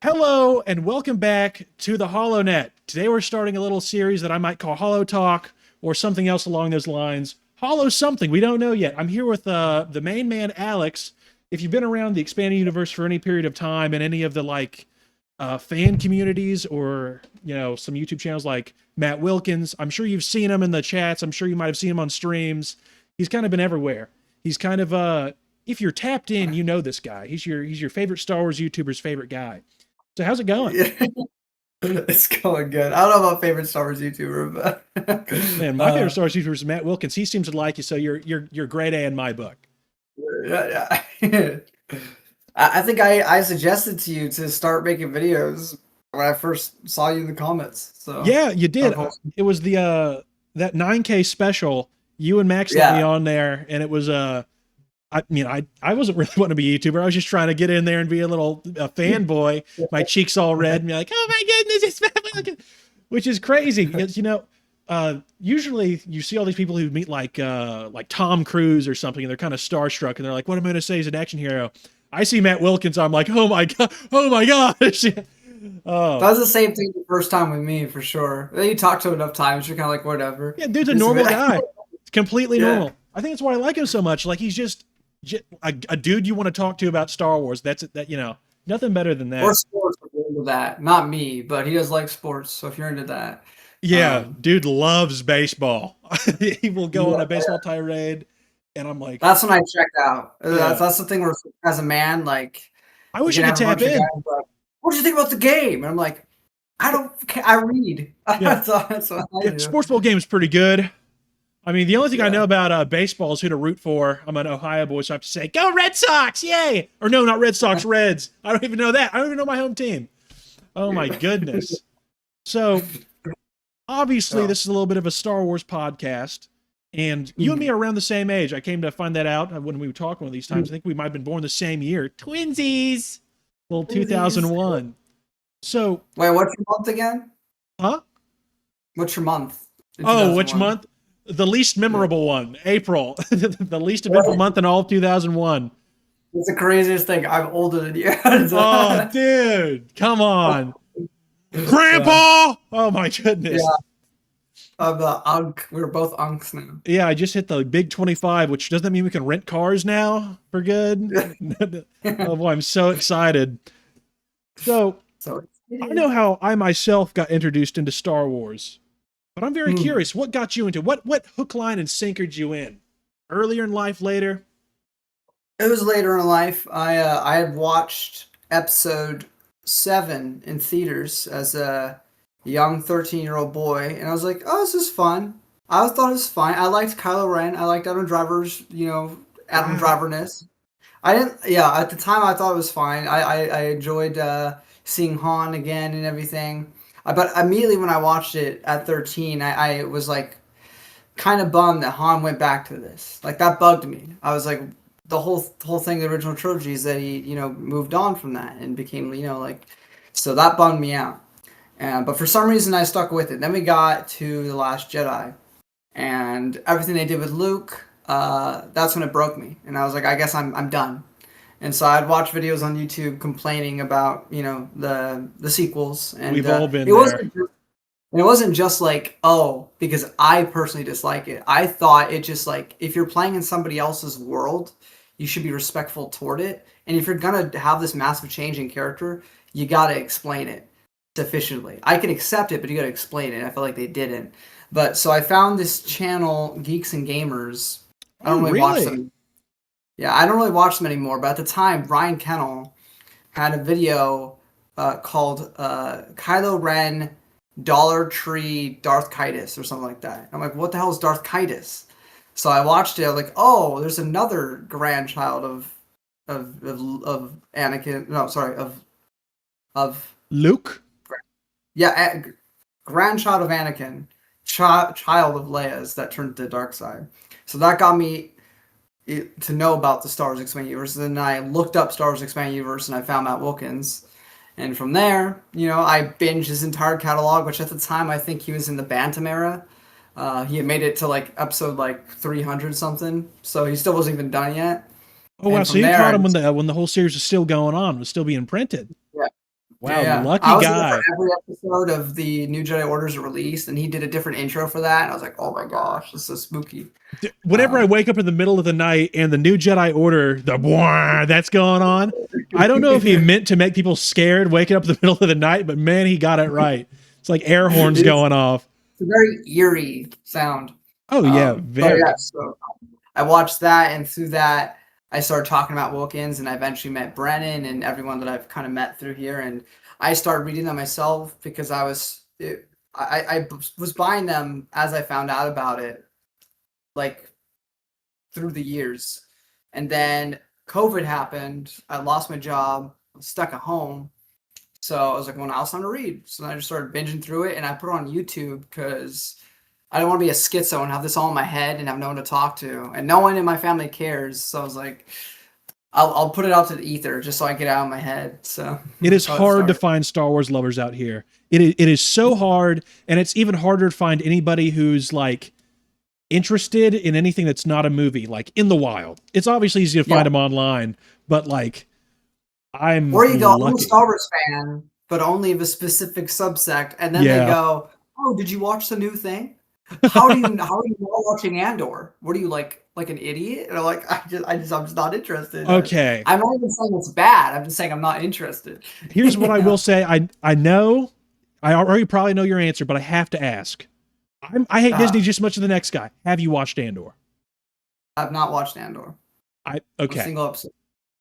Hello and welcome back to the HoloNet. Today we're starting a little series that I might call Holo Talk or something else along those lines. Holo something, we don't know yet. I'm here with the main man, Alex. If you've been around the expanding universe for any period of time and any of the fan communities or some YouTube channels like Matt Wilkins, I'm sure you've seen him in the chats. I'm sure you might have seen him on streams. He's kind of been everywhere. He's kind of if you're tapped in, you know this guy. He's your favorite Star Wars YouTuber's favorite guy. So how's it going? It's going good. I don't know about favorite Star Wars YouTuber, but Man, my favorite Star Wars YouTuber is Matt Wilkins. He seems to like you, so you're grade A in my book. yeah. I think I suggested to you to start making videos when I first saw you in the comments. So Yeah, you did. It was the that 9K special. You and Max let me on there, and it was I wasn't really wanting to be a YouTuber. I was just trying to get in there and be a fanboy. My cheeks all red and be like, oh my goodness, it's Matt Wilkins, which is crazy because usually you see all these people who meet like Tom Cruise or something, and they're kind of starstruck, and they're like, "What am I going to say? He's an action hero." I see Matt Wilkins, I'm like, "Oh my god, oh my gosh!" Oh, that was the same thing the first time with me for sure. Then you talk to him enough times, you're kind of like, whatever. Yeah, dude's a normal guy, completely normal. I think that's why I like him so much. Like he's just a dude you want to talk to about Star Wars. That's nothing better than that. Or sports, if you're into that. Not me, but he does like sports. So if you're into that. Yeah, dude loves baseball. He will go on a baseball tirade, and I'm like, that's when I checked out. That's the thing where, as a man, like, I wish I could tap in. Like, what did you think about the game? And I'm like, I read. Yeah. that's what I do. Sports ball game is pretty good. I mean, the only thing I know about baseball is who to root for. I'm an Ohio boy, so I have to say, go Red Sox, yay! Or no, not Red Sox, Reds. I don't even know that. I don't even know my home team. Oh my goodness. So, obviously, this is a little bit of a Star Wars podcast, and you and me are around the same age. I came to find that out when we were talking one of these times. I think we might have been born the same year. Twinsies! Well, 2001. So... Wait, what's your month again? Huh? What's your month? Oh, which month? The least memorable one, April. The least eventful month in all of 2001. It's the craziest thing. I'm older than you. Oh, dude. Come on. Grandpa! Oh, my goodness. Yeah. I'm the unk. We're both unks now. Yeah, I just hit the big 25, which doesn't mean we can rent cars now for good. Oh, boy, I'm so excited. So I know how I myself got introduced into Star Wars. But I'm very curious, what got you into what hook, line, and sinkered you in? Earlier in life, later? It was later in life. I had watched episode 7 in theaters as a young 13-year-old boy, and I was like, oh, this is fun. I thought it was fine. I liked Kylo Ren. I liked Adam Driver's, Adam Driver-ness. At the time I thought it was fine. I enjoyed seeing Han again and everything. But immediately when I watched it at 13, I was like kind of bummed that Han went back to this. Like that bugged me. I was like, the whole thing, the original trilogy, is that he moved on from that and became so that bummed me out. But for some reason I stuck with it. Then we got to The Last Jedi, and everything they did with Luke. That's when it broke me, and I was like, I guess I'm done. And so I'd watch videos on YouTube complaining about, the sequels. And we've all been there. It wasn't just like, oh, because I personally dislike it. I thought it just like, if you're playing in somebody else's world, you should be respectful toward it. And if you're going to have this massive change in character, you got to explain it sufficiently. I can accept it, but you got to explain it. I feel like they didn't. But so I found this channel, Geeks and Gamers. I don't really watch them. Yeah, I don't really watch them anymore, but at the time, Ryan Kennel had a video called Kylo Ren Dollar Tree Darth Kitus or something like that. I'm like, what the hell is Darth Kitus? So I watched it. I'm like, oh, there's another grandchild of Anakin. No, sorry, of Luke. Yeah, grandchild of Anakin, child of Leia's that turned to the dark side. So that got me to know about the Star Wars Expanded Universe. And then I looked up Star Wars Expanded Universe and I found Matt Wilkins. And from there, I binged his entire catalog, which at the time I think he was in the Bantam era. He had made it to episode 300 something, so he still wasn't even done yet. Oh wow! So you caught him when the whole series was still going on, was still being printed. Yeah, Wow, Yeah. I lucky was there for guy. every episode of the New Jedi Orders released, and he did a different intro for that. And I was like, oh my gosh, this is so spooky. Whenever I Um, wake up in the middle of the night and the new Jedi Order, the bwah, that's going on, I don't know if he meant to make people scared waking up in the middle of the night, but man, he got it right. It's like air horns it's, going off. it's a very eerie sound. Oh yeah, But yeah, very. so I watched that, and through that, I started talking about Wilkins, and I eventually met Brennan and everyone that I've kind of met through here. And I started reading them myself because I was buying them as I found out about it, like through the years. And then COVID happened. I lost my job, stuck at home. So I was like, well, now it's time to read. So then I just started binging through it, and I put it on YouTube because I don't want to be a schizo and have this all in my head and have no one to talk to. And no one in my family cares. So I was like, I'll put it out to the ether just so I get it out of my head. So It is that's how it hard to started. find Star Wars lovers out here. It is so hard, and it's even harder to find anybody who's like interested in anything that's not a movie, like in the wild. It's obviously easy to find Yeah. them online, but like I'm Or you go, I'm a lucky. Star Wars fan, but only of a specific subsect. And then they Yeah. go, oh, did you watch the new thing? How are you not watching Andor? What are you like an idiot? And I'm like, I'm just not interested. Okay. I'm not even saying it's bad. I'm just saying I'm not interested. Here's what I will Yeah. say. I know I already probably know your answer, but I have to ask. I hate Disney Uh, just as much as the next guy. Have you watched Andor? I've not watched Andor. A Okay. single episode.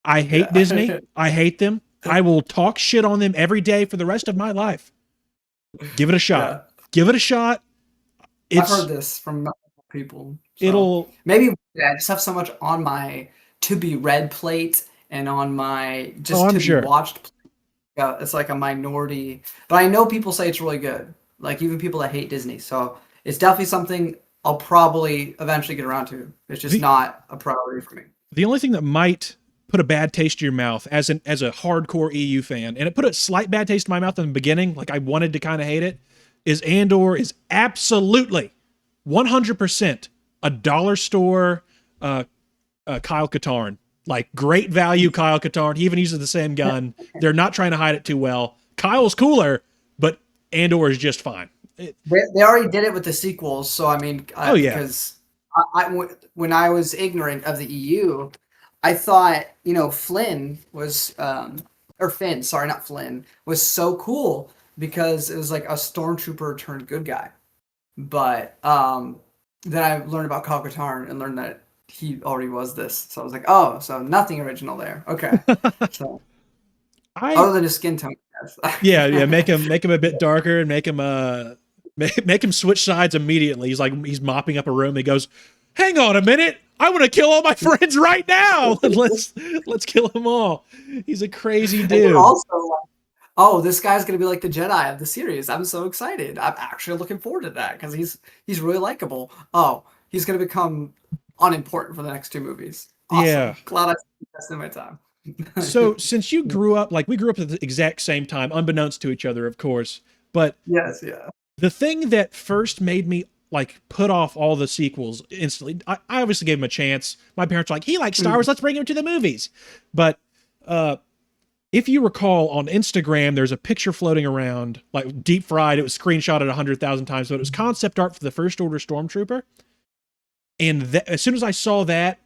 I hate Yeah. Disney. I hate them. I will talk shit on them every day for the rest of my life. Give it a shot. Yeah. Give it a shot. I've heard It's this from multiple people. So it'll maybe I just have so much on my to be read plate and on my oh, just I'm to be sure. watched plate. Yeah, it's like a minority. But I know people say it's really good. Like even people that hate Disney. So it's definitely something I'll probably eventually get around to. It's just The not a priority for me. the only thing that might put a bad taste in your mouth as a hardcore EU fan, and it put a slight bad taste in my mouth in the beginning, like I wanted to kind of hate it, is Andor is absolutely 100% a dollar store Kyle Katarn. Like great value Kyle Katarn. He even uses the same gun. They're not trying to hide it too well. Kyle's cooler, but Andor is just fine. They already did it with the sequels, so I mean, Oh yeah. because when I was ignorant of the EU, I thought Flynn was or Finn, sorry, not Flynn, was so cool because it was like a stormtrooper turned good guy. But then I learned about Kyle Katarn and learned that he already was this. So I was like, oh, so nothing original there. Okay, so I other than his skin tone, yeah, yes. make him a bit darker and make him make him switch sides immediately. He's mopping up a room. He goes, "Hang on a minute. I want to kill all my friends right now. Let's kill them all." He's a crazy And then dude. also, like, oh, this guy's gonna be like the Jedi of the series. I'm so excited. I'm actually looking forward to that because he's really likable. Oh, he's gonna become unimportant for the next two movies. Yeah. Awesome. Glad I invested my time. So since you grew up, like we grew up at the exact same time, unbeknownst to each other, of course, but Yes, yeah. the thing that first made me like put off all the sequels instantly, I obviously gave him a chance. My parents were like, he likes Star Wars, let's bring him to the movies. But if you recall on Instagram, there's a picture floating around, like deep fried. It was screenshotted 100,000 times, but it was concept art for the First Order Stormtrooper. And as soon as I saw that,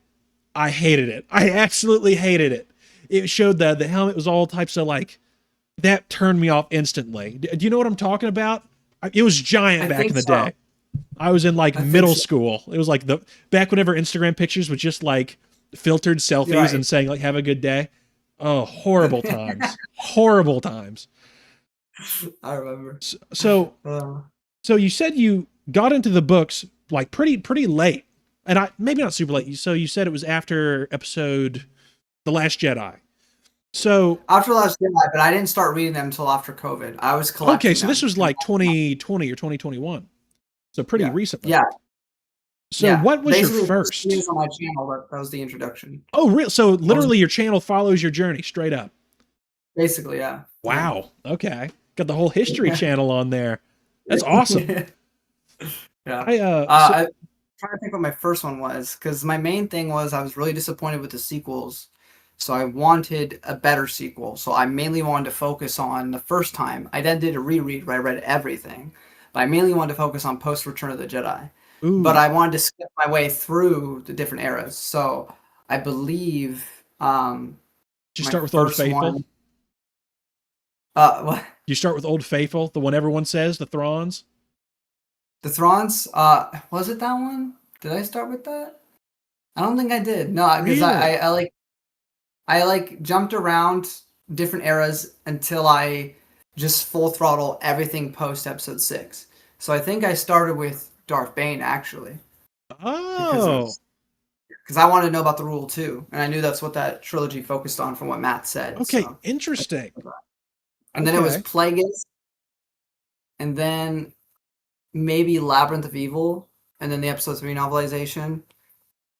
I hated it. I absolutely hated it. It showed the helmet was all types of like, that turned me off instantly. Do you know what I'm talking about? It was giant I back in think the so. day. I was in like I think middle so. school. It was like the back whenever Instagram pictures was just like filtered selfies Right. and saying like "Have a good day." Oh, horrible times. Horrible times. I remember. So Uh, so you said you got into the books like pretty late, and I maybe not super late. So you said it was after episode The Last Jedi. So after Last Jedi, but I didn't start reading them until after COVID. I was okay, collecting so this them. was like 2020 or 2021. So pretty Yeah. recently. Yeah. So Yeah. what was your Basically, the first first? videos on my channel, that was the introduction. Oh, real? So I was literally your channel follows your journey straight up. basically, yeah. Yeah. Wow. Okay. Got the whole history channel on there. That's awesome. Yeah. I'm trying to think what my first one was because my main thing was I was really disappointed with the sequels. So I wanted a better sequel. So I mainly wanted to focus on the first time. I then did a reread where I read everything, but I mainly wanted to focus on post Return of the Jedi. But Ooh, I wanted to skip my way through the different eras. So I believe did you my start with Old first Faithful? one. What? You start with Old Faithful, the one everyone says, the Thrawns. The Thrawns? Was it that one? Did I start with that? I don't think I did. No, because Really? I like jumped around different eras until I just full throttle everything post episode 6. So I think I started with Darth Bane actually because Oh, it's because I wanted to know about the rule too, and I knew that's what that trilogy focused on from what Matt said. okay, So interesting. and then it was Okay, Plagueis, and then maybe Labyrinth of Evil, and then the episode 3 novelization.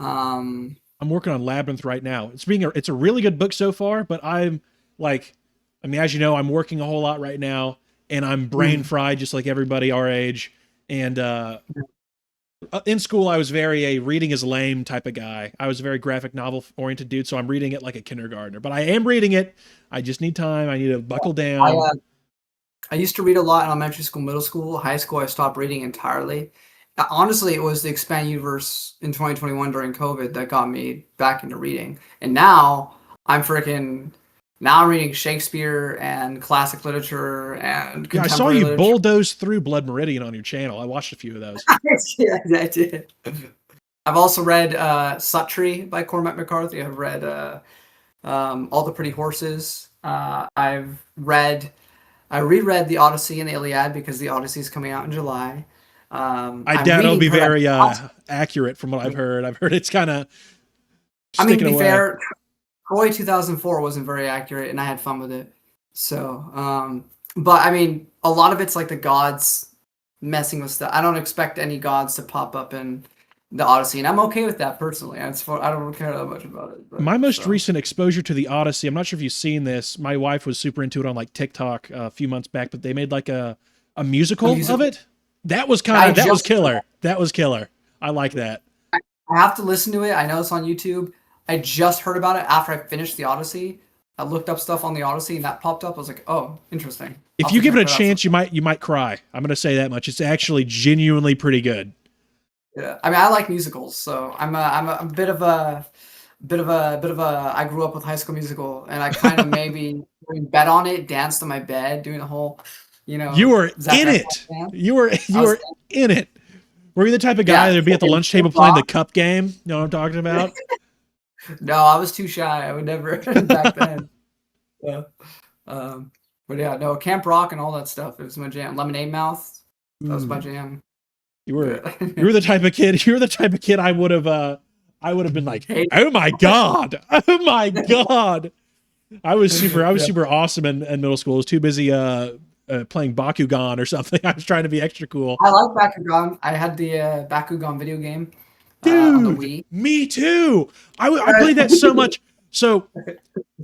Um, I'm working on Labyrinth right now. It's a really good book so far, but like, I mean, as you know, I'm working a whole lot right now, and I'm brain mm, fried just like everybody our age. And in school, I was very a reading is lame type of guy. I was a very graphic novel oriented dude, so I'm reading it like a kindergartner. But I am reading it. I just need time. I need to buckle I down. I used to read a lot in elementary school, middle school, high school. I stopped reading entirely. Honestly, it was the expanded universe in 2021 during COVID that got me back into reading. And I'm freaking now I'm reading Shakespeare and classic literature and Yeah, I saw contemporary you literature. bulldoze through Blood Meridian on your channel. I watched a few of those. Yeah, I did. I've also read Suttree by Cormac McCarthy. I've read All the Pretty Horses. I reread the Odyssey and the Iliad because the Odyssey is coming out in July. I I'm doubt it'll reading be Paradise very Lost. accurate from what I've heard. I've heard it's kind of I mean, to sticking be away. fair, Troy 2004 wasn't very accurate, and I had fun with it. So, but I mean, a lot of it's like the gods messing with stuff. I don't expect any gods to pop up in the Odyssey, and I'm okay with that personally. I don't care that much about it. But My most so recent exposure to the Odyssey, I'm not sure if you've seen this. My wife was super into it on like TikTok a few months back, but they made like a a musical of musical. it. That was I just killer. That was killer. I like that. I have to listen to it. I know it's on YouTube. I just heard about it after I finished the Odyssey. I looked up stuff on the Odyssey and that popped up. I was like, oh, interesting. I'll If have you to give it check a that out. chance, you might cry. I'm gonna say that much. It's actually genuinely pretty good. Yeah, I mean, I like musicals, so I'm a bit of a. I grew up with High School Musical, and I kind of maybe bet on it, danced in my bed, doing the whole, You were Zac in Efron it. dance. You I was, were in it. Were you the type of guy yeah, that'd be at the freaking lunch Camp table playing the Rock. cup game? You know what I'm talking about? No, I was too shy. I would never back then. Yeah. Um, but yeah, no, Camp Rock and all that stuff. It was my jam. Lemonade Mouth. That was my Ooh. jam. You were Yeah. you were the type of kid. You're the type of kid I would have been like, Hey, oh my god, oh my god. I was yeah. super awesome in middle school. I was too busy playing Bakugan or something. I was trying to be extra cool. I like Bakugan. I had the Bakugan video game on the Dude, Wii. me too. I played that so much. So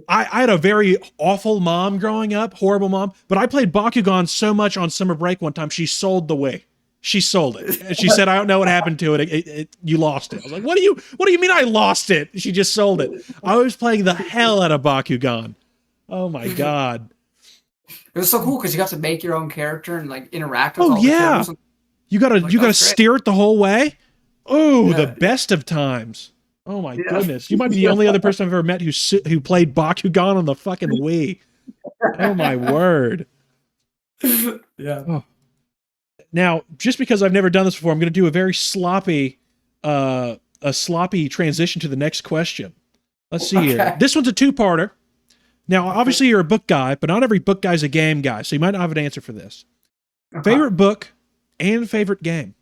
I had a very awful mom growing up, horrible mom, but I played Bakugan so much on summer break one time, she sold the Wii. She sold it. And she said, I don't know what happened to it. You lost it. I was like, what do you mean I lost it? She just sold it. I was playing the hell out of Bakugan. Oh my God. It was so cool because you got to make your own character and like interact with Oh all the yeah. characters. Like You that gotta was great. steer it the whole way. Oh, the Yeah, best of times. Oh my yeah, goodness. You might be the only other person I've ever met who played Bakugan on the fucking Wii. Oh my word. yeah. Oh. Now, just because I've never done this before, I'm going to do a sloppy transition to the next question. Let's see here. Okay. This one's a two-parter. Now, obviously, you're a book guy, but not every book guy's a game guy, so you might not have an answer for this. Okay. Favorite book and favorite game?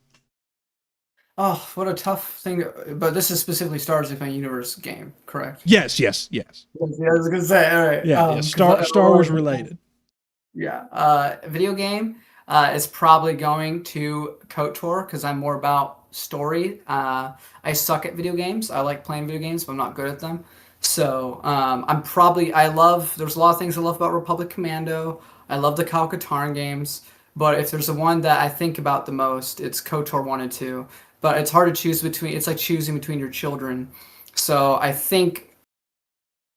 Oh, what a tough thing. But this is specifically Star Wars Expansion Universe game, correct? Yes, yes, yes. Yeah, I was gonna say, all right. Yeah, yeah. Because Star Wars related. yeah. Video game is probably going to KOTOR because I'm more about story. I suck at video games. I like playing video games, but I'm not good at them. So there's a lot of things I love about Republic Commando. I love the Kyle Katarn games. But if there's a one that I think about the most, it's KOTOR 1 and 2. But it's hard to choose between, it's like choosing between your children. So I think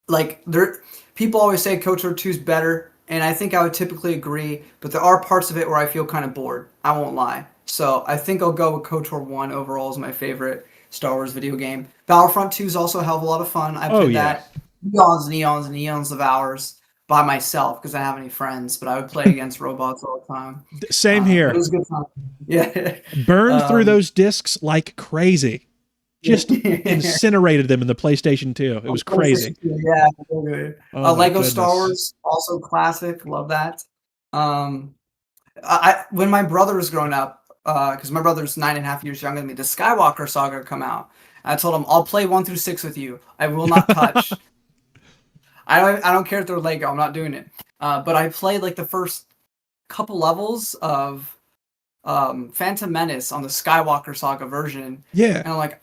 like there people always say KOTOR 2 is better, and I think I would typically agree, but there are parts of it where I feel kind of bored. I won't lie. So I think I'll go with KOTOR 1 overall as my favorite Star Wars video game. Battlefront 2 is also a hell of a lot of fun. I Oh played yeah. that eons and eons and eons of hours by myself because I don't have any friends, but I would play against robots all the time. Same But it here. was a good time. Yeah. Burned through um, those discs like crazy. Just incinerated them in the PlayStation 2. It On was PlayStation crazy. 2, yeah, totally. Oh my Lego Star goodness. Wars, also classic. Love that. Um, when my brother was growing up, because my brother's 9.5 years younger than me, the Skywalker Saga come out. I told him I'll play 1 through 6 with you. I will not touch. I don't care if they're Lego. I'm not doing it. But I played like the first couple levels of Phantom Menace on the Skywalker Saga version, Yeah. and I'm like,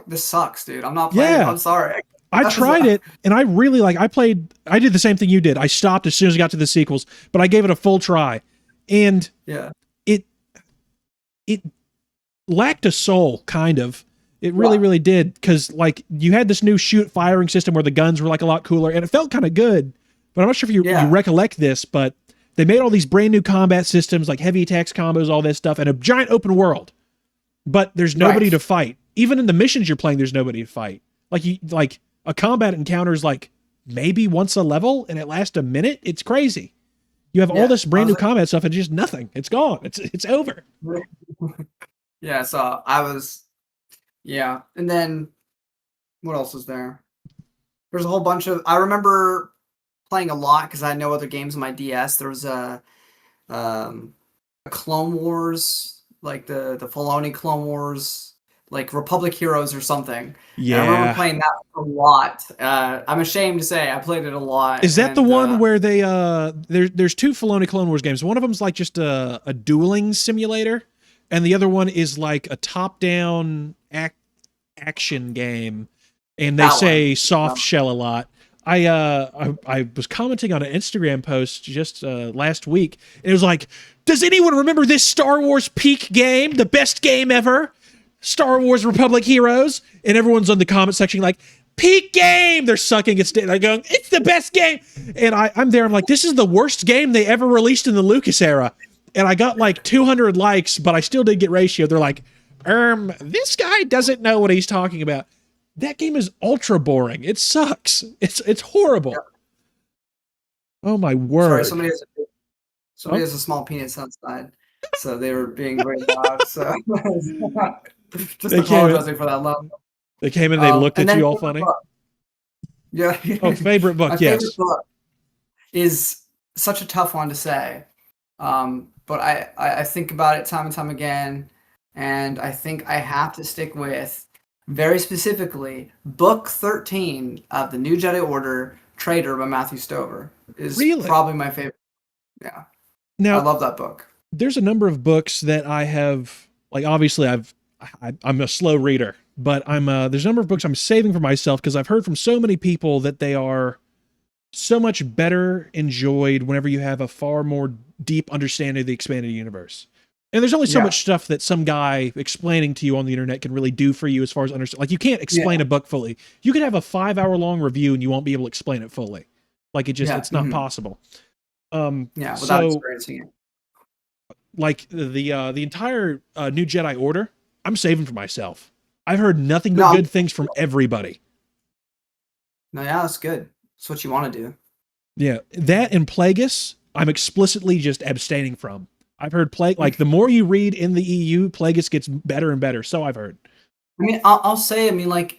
this sucks, dude. I'm not playing it. Yeah. I'm sorry. I tried it and I really I did the same thing you did. I stopped as soon as I got to the sequels, but I gave it a full try. And Yeah. it it lacked a soul, kind of. It really, Yeah. really did. Cause like you had this new shoot firing system where the guns were like a lot cooler and it felt kind of good. But I'm not sure if you Yeah. recollect this, but they made all these brand new combat systems like heavy attacks combos, all this stuff, and a giant open world. But there's nobody Right. to fight. Even in the missions you're playing, there's nobody to fight. Like a combat encounter is like maybe once a level and it lasts a minute. It's crazy. You have all Yeah. this I brand was new combat stuff and just nothing. It's gone. It's over. like, yeah. So I was, yeah. And then what else was there? There's a whole bunch of. I remember playing a lot because I had no other games on my DS. There was a Clone Wars, like the Filoni Clone Wars, like Republic Heroes or something. And I remember Yeah. playing that a lot. I'm ashamed to say I played it a lot. Is that the And one where they there's two Filoni Clone Wars games. One of them's like just a dueling simulator, and the other one is like a top-down action game, and they that say one? soft shell a lot. I was commenting on an Instagram post just last week, and it was like, does anyone remember this Star Wars peak game, the best game ever, Star Wars Republic Heroes? And everyone's on the comment section like, peak game. They're sucking its dick. They're going, it's the best game. And I'm there. I'm like, this is the worst game they ever released in the Lucas era. And I got like 200 likes, but I still did get ratio. They're like, this guy doesn't know what he's talking about. That game is ultra boring. It sucks. It's horrible. Yeah. Oh my Sorry, word. somebody has a small penis outside, so they were being very loud. So just They came in, apologizing for that loud. they came in and they looked And at then you all favorite funny. book. Yeah. Oh, favorite book, My yes. favorite book is such a tough one to say, but I think about it time and time again, and I think I have to stick with, very specifically, Book 13 of the New Jedi Order, Traitor by Matthew Stover is Really? probably my favorite. Yeah, I Now, love that book. there's a number of books that I have, like, obviously I'm a slow reader, but there's a number of books I'm saving for myself because I've heard from so many people that they are so much better enjoyed whenever you have a far more deep understanding of the expanded universe. And there's only so Yeah. much stuff that some guy explaining to you on the internet can really do for you as far as understand. Like, you can't explain a book fully. You could have a 5-hour long review and you won't be able to explain it fully. Like, Yeah. it's not possible. Yeah, without So experiencing it. like the entire New Jedi Order, I'm saving for myself. I've heard nothing but No. good things from everybody. No, yeah, that's good. That's what you want to do. Yeah, that and Plagueis, I'm explicitly just abstaining from. I've heard like the more you read in the EU, Plagueis gets better and better. So I've heard. I mean, I'll say, I mean, like,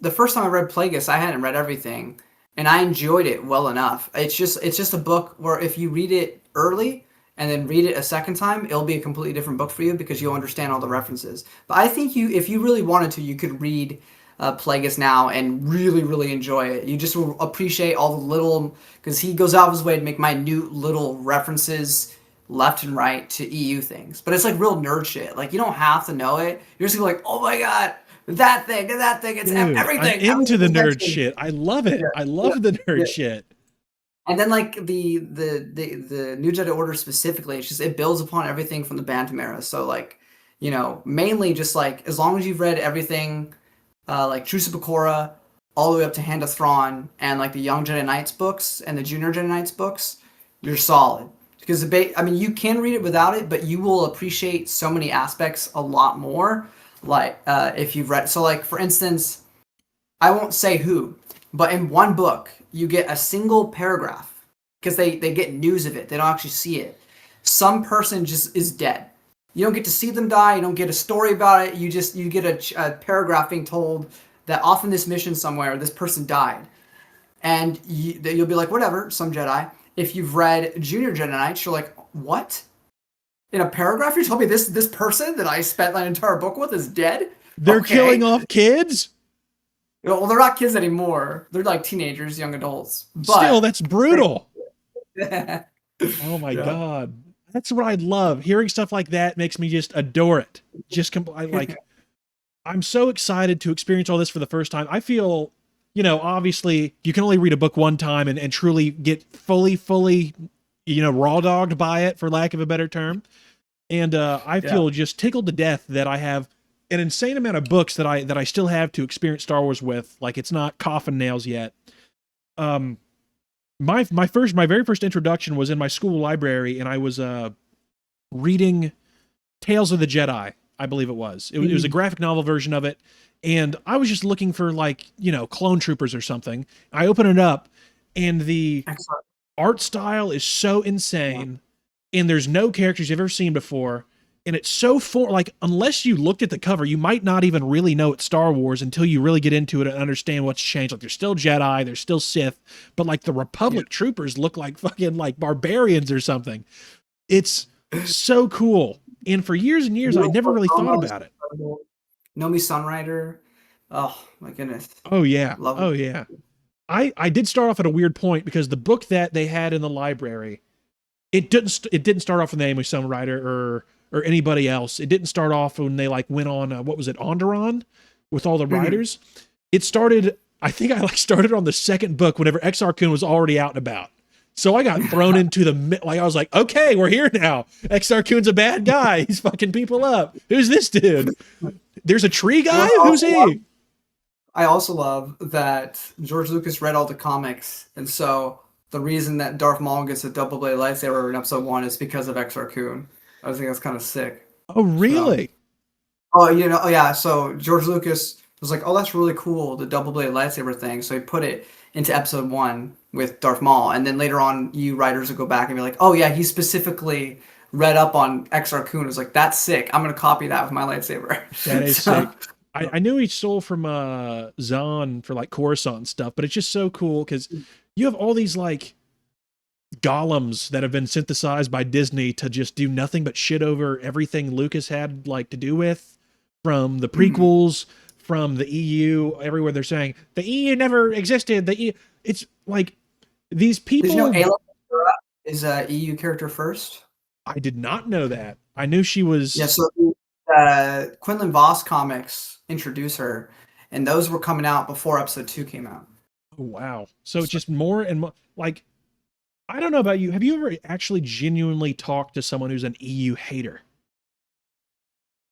the first time I read Plagueis, I hadn't read everything, and I enjoyed it well enough. It's just a book where if you read it early and then read it a second time, it'll be a completely different book for you because you'll understand all the references. But I think if you really wanted to, you could read Plagueis now and really, really enjoy it. You just will appreciate all the little, because he goes out of his way to make minute little references left and right to EU things. But it's like real nerd shit. Like, you don't have to know it. You're just gonna be like, oh my god, that thing, it's Dude, everything. I'm into the everything's nerd mentioned. shit. I love it. Yeah, I love the nerd yeah. shit. And then like the New Jedi Order specifically, it's just, it builds upon everything from the Bantam era. So like, mainly just like, as long as you've read everything, like Truce of Bakora all the way up to Hand of Thrawn and like the Young Jedi Knights books and the Junior Jedi Knights books, you're solid. Because I mean, you can read it without it, but you will appreciate so many aspects a lot more. Like if you've read, so like for instance, I won't say who, but in one book you get a single paragraph because they get news of it. They don't actually see it. Some person just is dead. You don't get to see them die. You don't get a story about it. You get a paragraph being told that off in this mission somewhere this person died, and you'll be like, whatever, some Jedi. If you've read Junior Jedi Knights, you're like, what? In a paragraph, you told me this person that I spent my entire book with is dead? They're Okay. killing off kids? Well, they're not kids anymore. They're like teenagers, young adults. But Still, that's brutal. yeah. Oh my God. That's what I love. Hearing stuff like that makes me just adore it. I'm so excited to experience all this for the first time. I feel, obviously you can only read a book one time and truly get fully, raw dogged by it, for lack of a better term. And I feel just tickled to death that I have an insane amount of books that I still have to experience Star Wars with. Like, it's not coffin nails yet. My very first introduction was in my school library, and I was reading Tales of the Jedi, I believe it was. It was a graphic novel version of it, and I was just looking for clone troopers or something. I open it up, and the art style is so insane, and there's no characters you've ever seen before. And it's so unless you looked at the cover, you might not even really know it's Star Wars until you really get into it and understand what's changed. Like, there's still Jedi, there's still Sith, but like the Republic troopers look like fucking like barbarians or something. It's so cool. And for years and years, I never really thought about it. Nomi Sunrider. Oh my goodness. Oh yeah. Love it. Oh yeah. I did start off at a weird point because the book that they had in the library, it didn't start off with Naomi Sunrider or anybody else. It didn't start off when they went on what was it, Onderon, with all the writers. It started. I think I started on the second book whenever Exar Kun was already out and about. So I got thrown into I was like, okay, we're here now. Exar Kun's a bad guy. He's fucking people up. Who's this dude? There's a tree guy. Who's he? I also love that George Lucas read all the comics, and so the reason that Darth Maul gets a double-bladed lightsaber in Episode 1 is because of Exar Kun. I think that's kind of sick. Oh, really? Yeah. So George Lucas was like, oh, that's really cool, the double-bladed lightsaber thing. So he put it into Episode 1 with Darth Maul. And then later on, you writers will go back and be like, oh, yeah, he specifically read up on Exar Kun. It was like, that's sick. I'm going to copy that with my lightsaber. That is sick. I knew he stole from Zahn for Coruscant and stuff, but it's just so cool because you have all these golems that have been synthesized by Disney to just do nothing but shit over everything Lucas had to do with, from the prequels, from the EU, everywhere they're saying the EU never existed. It's like these people. Did you know Ayla is a EU character first? I did not know that. I knew she was. Yeah, so Quinlan Voss comics introduce her, and those were coming out before Episode 2 came out. Oh, wow. So just more and more I don't know about you. Have you ever actually genuinely talked to someone who's an EU hater?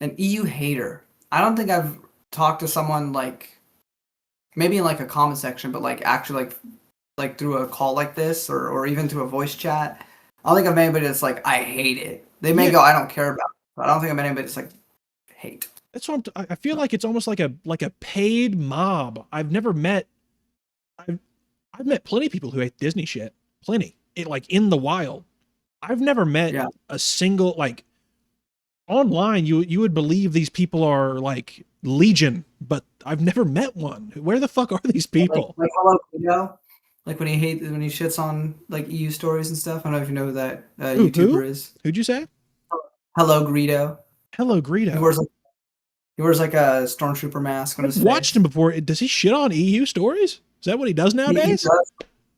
An EU hater? I don't think I've talked to someone maybe in a comment section, but actually through a call like this or even through a voice chat. I don't think I've met anybody that's I hate it. They may go, I don't care about it, but I don't think I've met anybody that's hate. That's what I feel like. It's almost like a paid mob. I've never met. I've met plenty of people who hate Disney shit. Plenty. In the wild. I've never met a single online. You would believe these people are legion, but I've never met one. Where the fuck are these people? Hello Guido, when he shits on EU stories and stuff. I don't know if you know who that YouTuber is. Who'd you say? Hello Greedo. Hello Greedo. He wears a stormtrooper mask on his face. I've watched him before. Does he shit on EU stories? Is that what he does nowadays?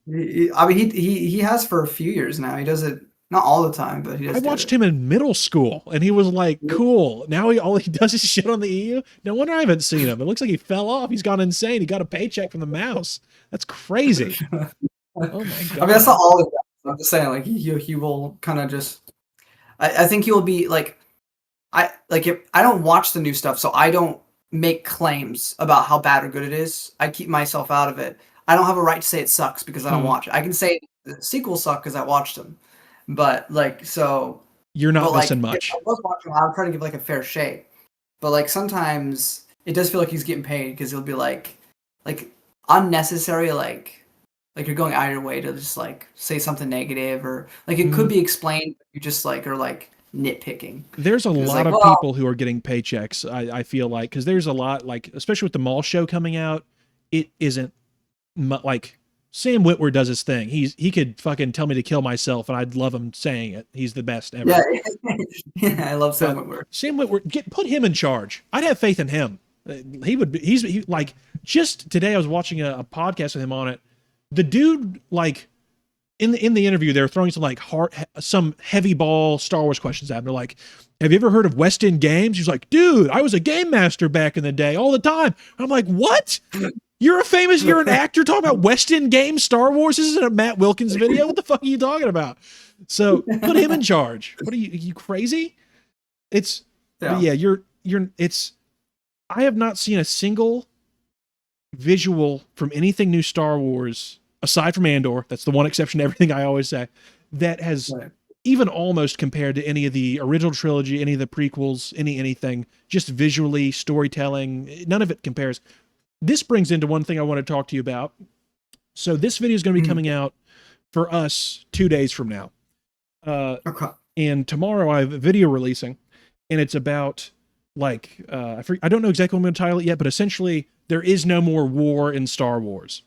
He has for a few years now. He does it not all the time, but he does. I watched him in middle school, and he was cool. Now all he does is shit on the EU. No wonder I haven't seen him. It looks like he fell off. He's gone insane. He got a paycheck from the mouse. That's crazy. Oh my god. I mean, that's not all of that. I'm just saying, he will kind of just. I think he will be if I don't watch the new stuff, so I don't make claims about how bad or good it is. I keep myself out of it. I don't have a right to say it sucks because I don't Hmm. watch it. I can say the sequels suck because I watched them, but like so, You're but not missing like if I much. was watching, I would try to give like a fair shake. But like sometimes it does feel like he's getting paid because he'll be like unnecessary, like you're going out of your way to just like say something negative or like it could Mm. be explained. But you just like are like nitpicking. There's a It's lot like, of well, people who are getting paychecks. I feel like because there's a lot like especially with the mall show coming out, it isn't like Sam Witwer does his thing. He could fucking tell me to kill myself, and I'd love him saying it. He's the best yeah, ever. yeah, I love Sam But Witwer. Sam Witwer, put him in charge. I'd have faith in him. He would be. Like just today. I was watching a podcast with him on it. The dude like in the interview, they were throwing some like some heavy ball Star Wars questions at him. They're like, "Have you ever heard of West End Games?" He's like, "Dude, I was a game master back in the day, all the time." I'm like, "What? You're an actor talking about West End Games, Star Wars? This isn't a Matt Wilkins video. What the fuck are you talking about?" So put him in charge. What are you crazy? It's, but Yeah. yeah, it's. I have not seen a single visual from anything new Star Wars aside from Andor. That's the one exception to everything I always say. That has Right. even almost compared to any of the original trilogy, any of the prequels, anything. Just visually, storytelling, none of it compares. This brings into one thing I want to talk to you about. So this video is going to be Mhm. coming out for us 2 days from now. Okay. And tomorrow I have a video releasing, and it's about like I don't know exactly what I'm going to title it yet, but essentially there is no more war in Star Wars.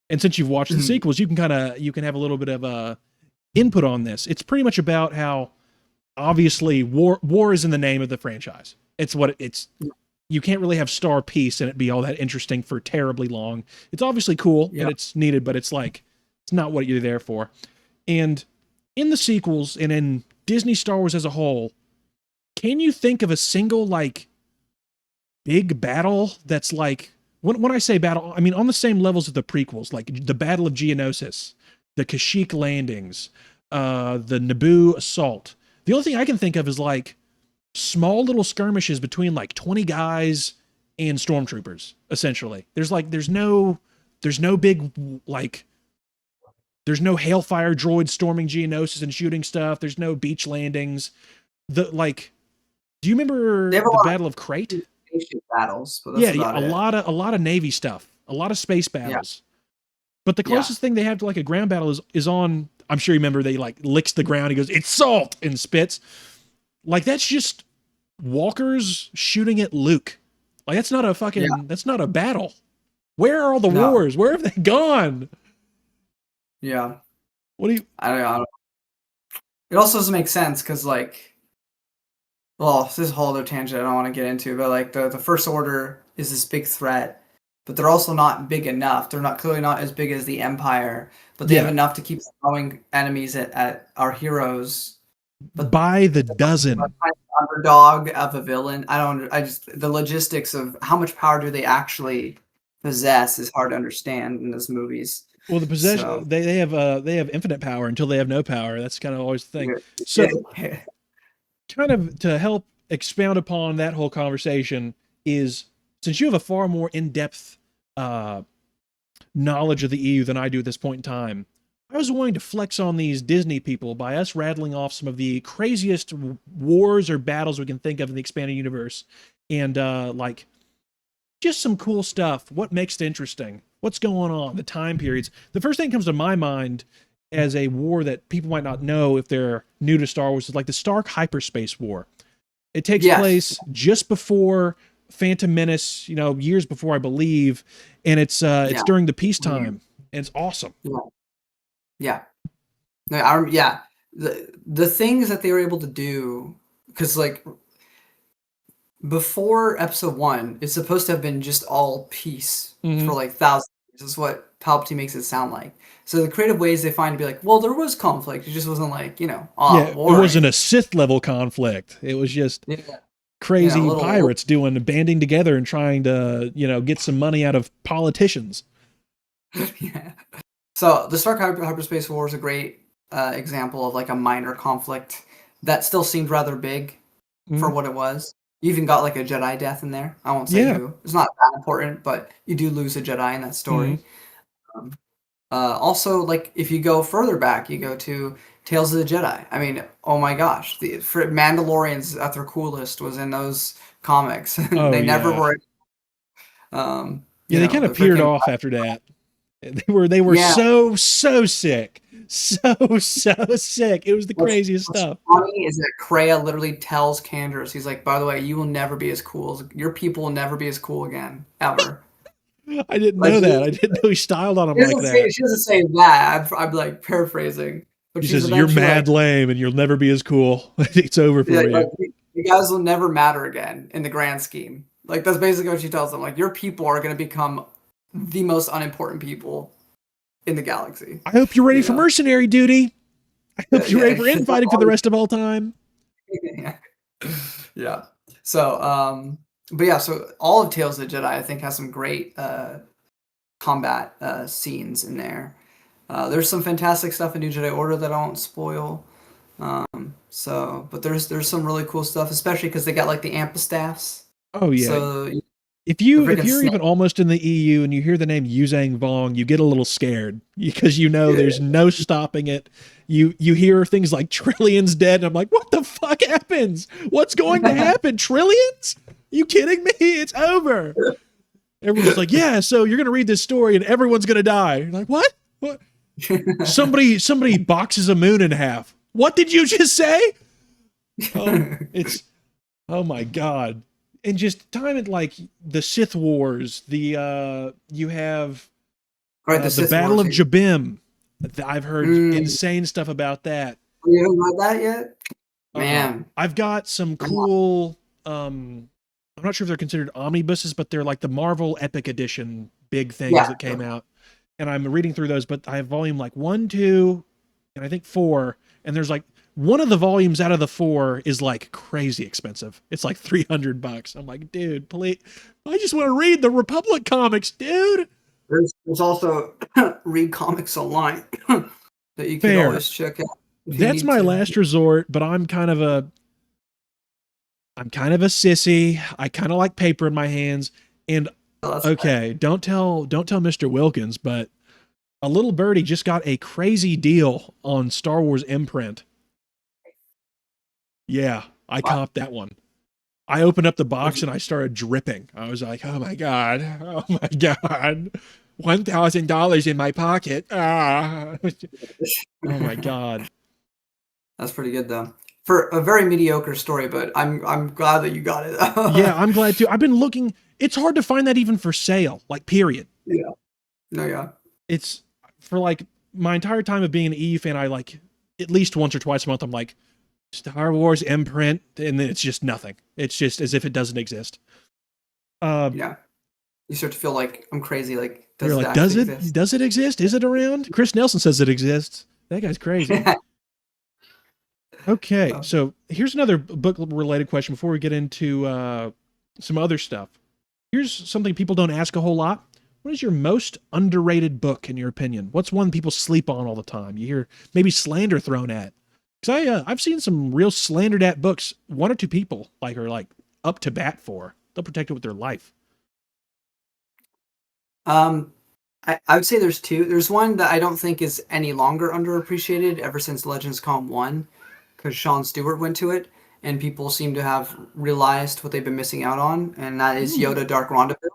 And since you've watched the Mhm. sequels, you can have a little bit of input on this. It's pretty much about how obviously war is in the name of the franchise. It's what it's. You can't really have star peace and it be all that interesting for terribly long. It's obviously cool Yeah. and it's needed, but it's like it's not what you're there for. And in the sequels and in Disney Star Wars as a whole, can you think of a single like big battle that's like when I say battle, I mean on the same levels of the prequels, like the Battle of Geonosis, the Kashyyyk landings, the Naboo assault. The only thing I can think of is like small little skirmishes between like 20 guys and stormtroopers. Essentially, there's no big like there's no Hailfire droids storming Geonosis and shooting stuff. There's no beach landings. The like, do you They remember have a the lot Battle of Crate? of spaceship battles, but that's Yeah, about it. a lot of Navy stuff, a lot of space Yeah. battles. But the Yeah. closest thing they have to like a ground battle is on. I'm sure you remember they like licks the ground. He goes, "It's salt," and spits. Like that's just walkers shooting at Luke. Like Yeah. that's not a battle. Where are all the No. wars? Where have they gone? Yeah. What do you? I don't. It also doesn't make sense because like, well, this is a whole other tangent I don't want to get into, but like the First Order is this big threat, but they're also not big enough. They're not clearly not as big as the Empire, but they have Yeah, enough to keep throwing enemies at our heroes. But by the dozen. underdog of a villain. I don't. I just the logistics of how much power do they actually possess is hard to understand in those movies. Well, the possession So they have infinite power until they have no power. That's kind of always the thing. yeah, So, kind of to help expound upon that whole conversation is since you have a far more in-depth uh, knowledge of the EU than I do at this point in time, I was wanting to flex on these Disney people by us rattling off some of the craziest wars or battles we can think of in the expanded universe, and like just some cool stuff. What makes it interesting? What's going on? The time periods. The first thing that comes to my mind as a war that people might not know if they're new to Star Wars is like the Stark Hyperspace War. It takes yes, place just before Phantom Menace, years before I believe, and it's yeah, during the peacetime, and it's awesome. yeah, yeah. No, yeah. The things that they were able to do, because like before episode one, it's supposed to have been just all peace Mm-hmm. for like thousands of years. Is what Palpatine makes it sound like. So the creative ways they find to be like, well, there was conflict. It just wasn't like all Yeah, it war or wasn't anything. a Sith level conflict. It was just Yeah, crazy little. pirates banding together and trying to, get some money out of politicians. Yeah. So the Stark Hyperspace War is a great example of like a minor conflict that still seemed rather big for Mhm. what it was. You even got like a Jedi death in there. I won't say Yeah. who. It's not that important, but you do lose a Jedi in that Mhm. story. Um, also, like if you go further back, you go to Tales of the Jedi. I mean, oh my gosh, the for Mandalorians at their coolest was in those comics. Oh They never yeah. were, Yeah, they kind the of peered freaking off after that. They were yeah. so sick. So sick. It was the craziest What's stuff. funny is that Kreia literally tells Canderous, he's like, by the way, you will never be as cool as your people will never be as cool again, ever. I didn't Like know he, that. I didn't know he styled on him She like doesn't say that. she doesn't say that. I'm like paraphrasing, but He she's says, "You're eventually like, mad lame and you'll never be as cool. It's over yeah, for like you." you guys will never matter again in the grand scheme. Like that's basically what she tells them. Like your people are going to become the most unimportant people in the galaxy. I hope you're ready You for know? mercenary duty. I Yeah, hope you're yeah. ready for 'Cause that's infighting for the all rest of all time. yeah. Yeah. So, but yeah, so all of Tales of the Jedi, I think, has some great combat scenes in there. There's some fantastic stuff in New Jedi Order that I won't spoil. So, but there's some really cool stuff, especially because they got like the Amphistaffs. Oh yeah. So If the you if freaking you're snake. even almost in the EU and you hear the name Yuzhang Vong, you get a little scared because you know there's no stopping it. You hear things like trillions dead, and I'm like, what the fuck happens? What's going to happen? Trillions? You kidding me? It's over. Everyone's like, yeah. So you're gonna read this story and everyone's gonna die. You're like, what? What? Somebody boxes a moon in half. What did you just say? It's oh my god. And just time it like the Sith Wars, the you have Right, the the Sith Battle Wars. of Jabim. I've heard Mm, insane stuff about that. you haven't read that yet, man. I've got some Come on. cool I'm not sure if they're considered omnibuses, but they're like the Marvel Epic Edition big things Yeah, that came out. And I'm reading through those, but I have volume like 1, 2, and I think 4, and there's like one of the volumes out of the 4 is like crazy expensive. It's like $300. I'm like, dude, please, I just want to read the Republic comics, dude. there's also read comics online that you could Fair. always check out if you That's need my to. last resort, but I'm kind of a sissy. I kind of like paper in my hands. And So that's okay, don't tell Mr. Wilkins, but a little birdie just got a crazy deal on Star Wars imprint. Yeah, I fine. copped that one. I opened up the box and I started dripping. I was like, "Oh my god! Oh my god! $1,000 in my pocket! Ah! Oh my god!" That's pretty good though. For a very mediocre story, but I'm glad that you got it. Yeah, I'm glad too. I've been looking. It's hard to find that even for sale. Like, period. Yeah. No, yeah. It's for like my entire time of being an EU fan. I like at least once or twice a month. I'm like Star Wars imprint, and then it's just nothing. It's just as if it doesn't exist. Um, Yeah. You start to feel like I'm crazy. Like, you're does it like, actually does it? exist? Does it exist? Is it around? Chris Nelson says it exists. That guy's crazy. Okay, So, so here's another book related question before we get into some other stuff. Here's something people don't ask a whole lot. What is your most underrated book in your opinion? What's one people sleep on all the time? You hear maybe slander thrown at. Because I've seen some real slandered at books. One or two people like are like up to bat for. They'll protect it with their life. um, I would say there's two. There's one that I don't think is any longer underappreciated ever since Legends Con 1, because Sean Stewart went to it, and people seem to have realized what they've been missing out on, and that is Ooh. Yoda Dark Rendezvous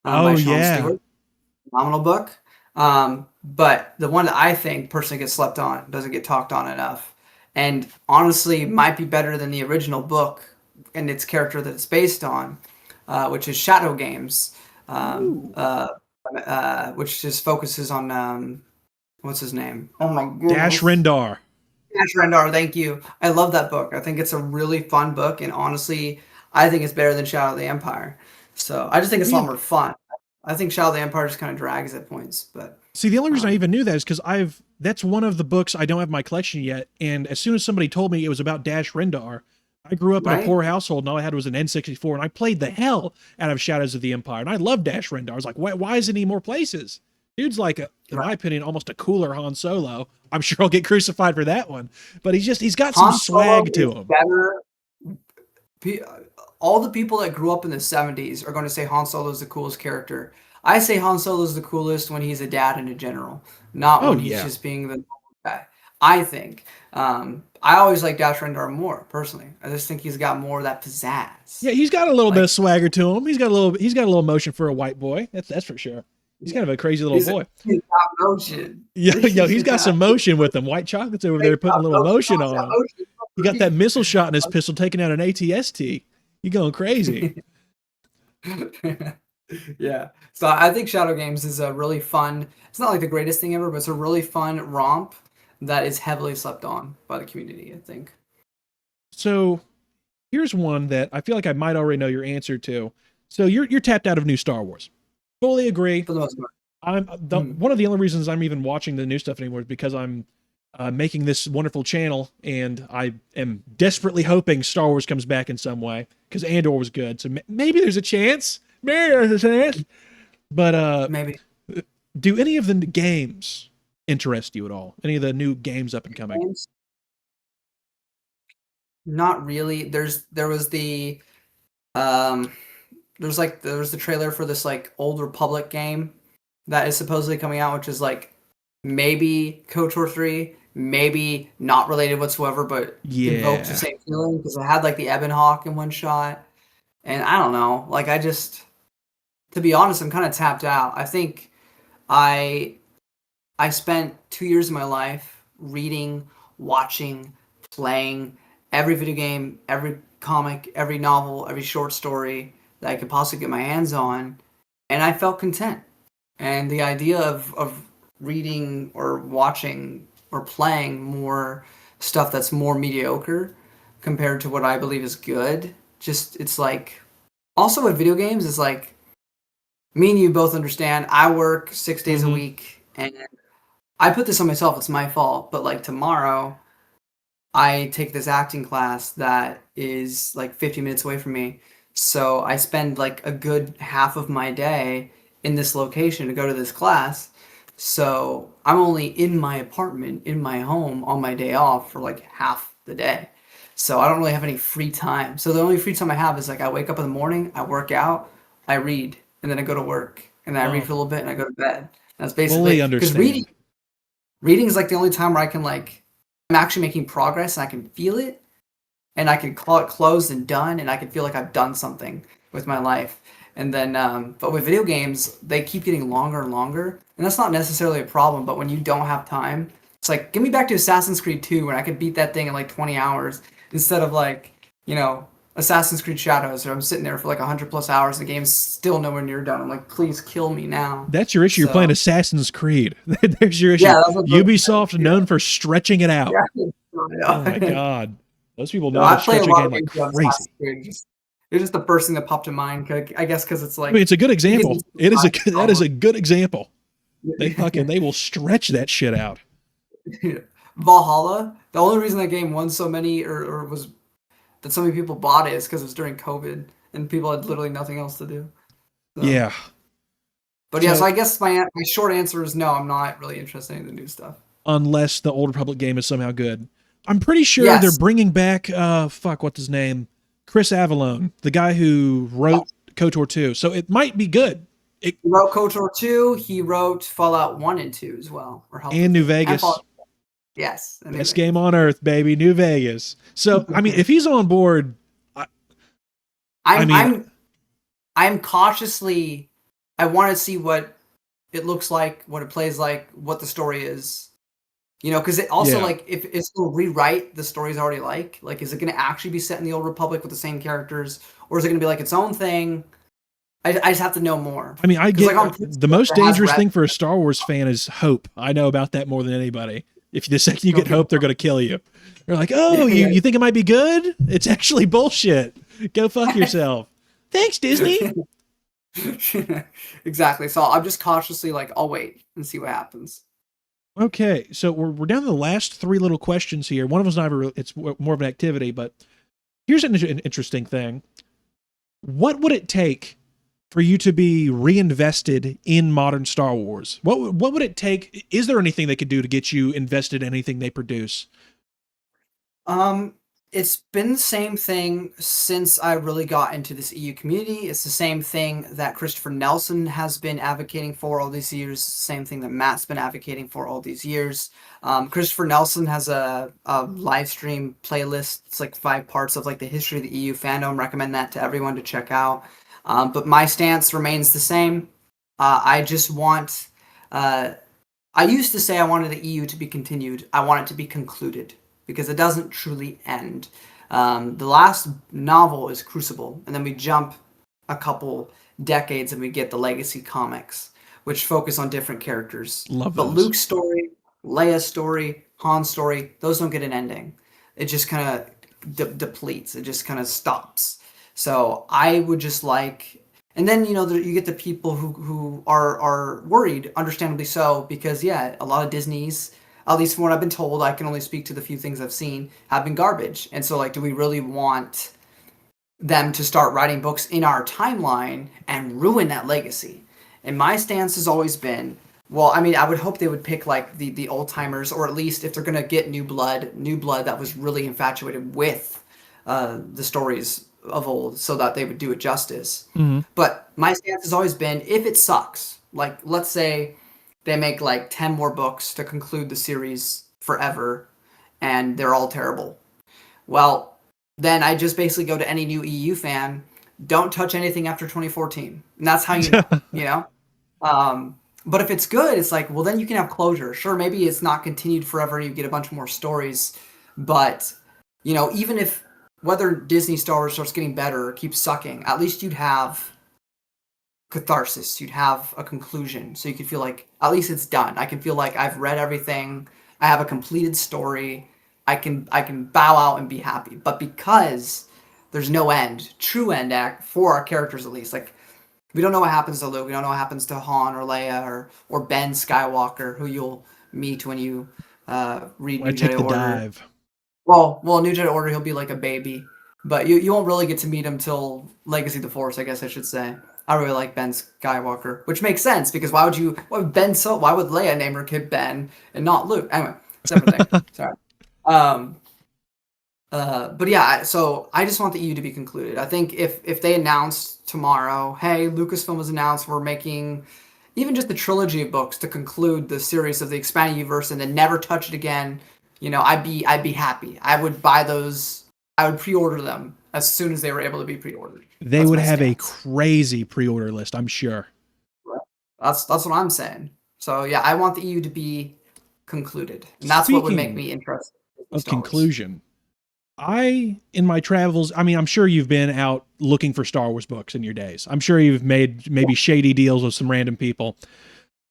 by Oh Sean yeah. Stewart. Phenomenal book. But the one that I think personally gets slept on, doesn't get talked on enough, and honestly might be better than the original book and its character that it's based on, which is Shadow Games, um, Ooh. uh, which just focuses on what's his name? Oh my Dash goodness. Rendar. Ash Rendar, thank you. I love that book. I think it's a really fun book, and honestly, I think it's better than Shadow of the Empire. So I just think it's a lot Really? more fun. I think Shadow of the Empire just kind of drags at points, but See, the only reason I um, even knew that is because that's one of the books I don't have in my collection yet. And as soon as somebody told me it was about Dash Rendar, I grew up in a right? poor household and all I had was an N64 and I played the hell out of Shadows of the Empire. And I love Dash Rendar. I was like, why isn't he more places? Dude's like, in Right. my opinion, almost a cooler Han Solo. I'm sure I'll get crucified for that one. But he's got some Han Solo swag to is him. better. Pe- all the people that grew up in the 70s are going to say Han Solo is the coolest character. I say Han Solo is the coolest when he's a dad and a general, not Oh when he's yeah. just being the normal guy. I think. I always like Dash Rendar more personally. I just think he's got more of that Yeah, pizzazz. he's got a little bit of Like swagger to him. He's got a little motion for a white boy. That's for sure. He's kind of a crazy little he's boy. he's got motion. Yo, he's got Yeah, some motion with him. White chocolate's over he's there putting a got little motion. motion on him. He got that missile shot in his pistol taking out an ATST. You going crazy. Yeah. So I think Shadow Games is a really fun. It's not like the greatest thing ever, but it's a really fun romp that is heavily slept on by the community, I think. So here's one that I feel like I might already know your answer to. So you're tapped out of new Star Wars. Fully agree. For the most part. Hmm. One of the only reasons I'm even watching the new stuff anymore is because I'm making this wonderful channel, and I am desperately hoping Star Wars comes back in some way because Andor was good. So maybe there's a chance. Maybe there's a chance. But Maybe. do any of the games interest you at all? Any of the new games up and coming? Not really. There was the um there was the trailer for this like Old Republic game that is supposedly coming out, which is like maybe KOTOR 3, maybe not related whatsoever, but invokes the Yeah. same feeling because it had like the Ebon Hawk in one shot. And I don't know, like I just to be honest, I'm kind of tapped out. I think I I spent 2 years of my life reading, watching, playing every video game, every comic, every novel, every short story that I could possibly get my hands on, and I felt content. And the idea of reading or watching or playing more stuff that's more mediocre compared to what I believe is good, just it's like also with video games is like me and you both understand I work 6 days a Hmm. week and I put this on myself, it's my fault, but like tomorrow I take this acting class that is like 50 minutes away from me. So I spend like a good half of my day in this location to go to this class. So I'm only in my apartment, in my home on my day off for like half the day. So I don't really have any free time. So the only free time I have is like I wake up in the morning, I work out, I read, and then I go to work. And then I read Oh, for a little bit and I go to bed. That's basically fully it. Because reading understand. reading is like the only time where I can like I'm actually making progress and I can feel it and I can call it closed and done and I can feel like I've done something with my life. And then but with video games, they keep getting longer and longer. And that's not necessarily a problem, but when you don't have time, it's like give me back to Assassin's Creed 2 when I could beat that thing in like 20 hours instead of like, Assassin's Creed Shadows where I'm sitting there for like 100 plus hours and the game's still nowhere near done. I'm like, please kill me now. That's your issue. You're playing So Assassin's Creed. There's your issue. yeah, that's what Ubisoft yeah. known for stretching it out. Yeah. Oh my Yeah. god, those people No, know how I to play a stretch a lot game of like games on crazy. Assassin's Creed. It's just the first thing that popped to mind. I guess because it's I mean, like it's a good you can example. just It is a find that is power. a good example. They will stretch that shit out. Valhalla. The only reason that game won so many or was that so many people bought it is because it was during COVID and people had literally nothing else to do. So, Yeah. but yeah, so So I guess my short answer is no. I'm not really interested in the new stuff. unless the Old Republic game is somehow good, I'm pretty sure they're Yes, bringing back fuck what's his name, Chris Avallone, the guy who wrote yes. KOTOR 2. So it might be good. It He wrote KOTOR 2. He wrote Fallout 1 and 2 as well, or helped and with New it. And Vegas. Fallout, yes, and New Best game Vegas. on earth, baby, New Vegas. So I mean, if he's on board, I, I I'm mean, I'm I'm cautiously. I want to see what it looks like, what it plays like, what the story is. Because it also yeah. like if it's going to rewrite the stories I already like, is it going to actually be set in the Old Republic with the same characters, or is it going to be like its own thing? I just have to know more I mean, I because like get on PC, the most it has dangerous red. thing for a Star Wars fan is hope. I know about that more than anybody. If the second you get Okay. hope, they're going to kill you. They're like, oh, Yeah. you think it might be good? It's actually bullshit. Go fuck yourself. Thanks, Disney. Exactly. So I'm just cautiously like I'll wait and see what happens. Okay, so we're down to the last three little questions here. One of them's not ever, it's more of an activity, but here's an interesting thing. What would it take for you to be reinvested in modern Star Wars? What would it take? Is there anything they could do to get you invested in anything they produce? Um, It's been the same thing since I really got into this EU community. It's the same thing that Christopher Nelson has been advocating for all these years. Same thing that Matt's been advocating for all these years. Christopher Nelson has a live stream playlist. It's like 5 parts of like the history of the EU fandom. Recommend that to everyone to check out. But my stance remains the same. I just want. I used to say I wanted the EU to be continued. I want it to be concluded because it doesn't truly end. The last novel is Crucible, and then we jump a couple decades and we get the Legacy comics, which focus on different characters. Love But those. Luke's story, Leia's story, Han's story, those don't get an ending. It just kind of depletes. It just kind of stops. So I would just like, and then you get the people who are worried, understandably so, because yeah, a lot of Disney's, at least from what I've been told, I can only speak to the few things I've seen, have been garbage. And so like, do we really want them to start writing books in our timeline and ruin that legacy? And my stance has always been, well, I mean, I would hope they would pick like the old timers, or at least if they're gonna get new blood that was really infatuated with the stories of old, so that they would do it justice. Mhm. But my stance has always been, if it sucks, like let's say they make like 10 more books to conclude the series forever, and they're all terrible. Well, then I just basically go to any new EU fan, don't touch anything after 2014. And that's how you know, you know? But if it's good, it's like, well, then you can have closure. Sure, maybe it's not continued forever and you get a bunch more stories. But, even if whether Disney Star Wars starts getting better or keeps sucking, at least you'd have catharsis. You'd have a conclusion. So you could feel like, at least it's done. I can feel like I've read everything. I have a completed story. I can bow out and be happy. But because there's no end, true end act for our characters at least. Like, we don't know what happens to Luke. We don't know what happens to Han or Leia or Ben Skywalker, who you'll meet when you read When I New take Jedi the Order. dive. Well, New Jedi Order, he'll be like a baby, but you won't really get to meet him till Legacy of the Force, I guess I should say. I really like Ben Skywalker, which makes sense because why would Leia name her kid Ben and not Luke? Anyway, separate thing. Sorry. But yeah, so I just want the EU to be concluded. I think if they announced tomorrow, hey, Lucasfilm has announced we're making even just the trilogy of books to conclude the series of the expanded universe and then never touch it again, I'd be happy. I would buy those. I would pre-order them as soon as they were able to be pre-ordered. They would have a crazy pre-order list, I'm sure. That's what I'm saying. So yeah, I want the EU to be concluded, and that's what would make me interested in of Star Wars. conclusion. In my travels, I mean, I'm sure you've been out looking for Star Wars books in your days. I'm sure you've made maybe shady deals with some random people.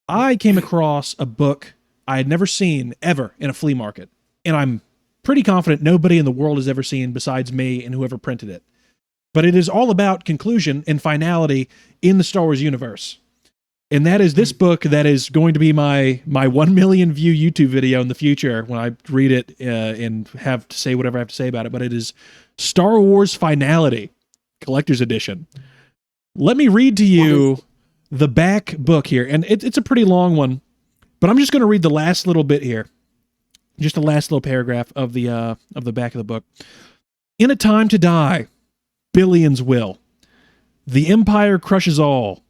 I came across a book I had never seen ever in a flea market, and I'm pretty confident nobody in the world has ever seen besides me and whoever printed it. But it is all about conclusion and finality in the Star Wars universe. And that is this book that is going to be my 1 million view YouTube video in the future when I read it and have to say whatever I have to say about it. But it is Star Wars Finality, Collector's Edition. Let me read to you the back book here. And it's a pretty long one, but I'm just going to read the last little bit here. Just the last little paragraph of the back of the book. In a time to die, billions will. The Empire crushes all.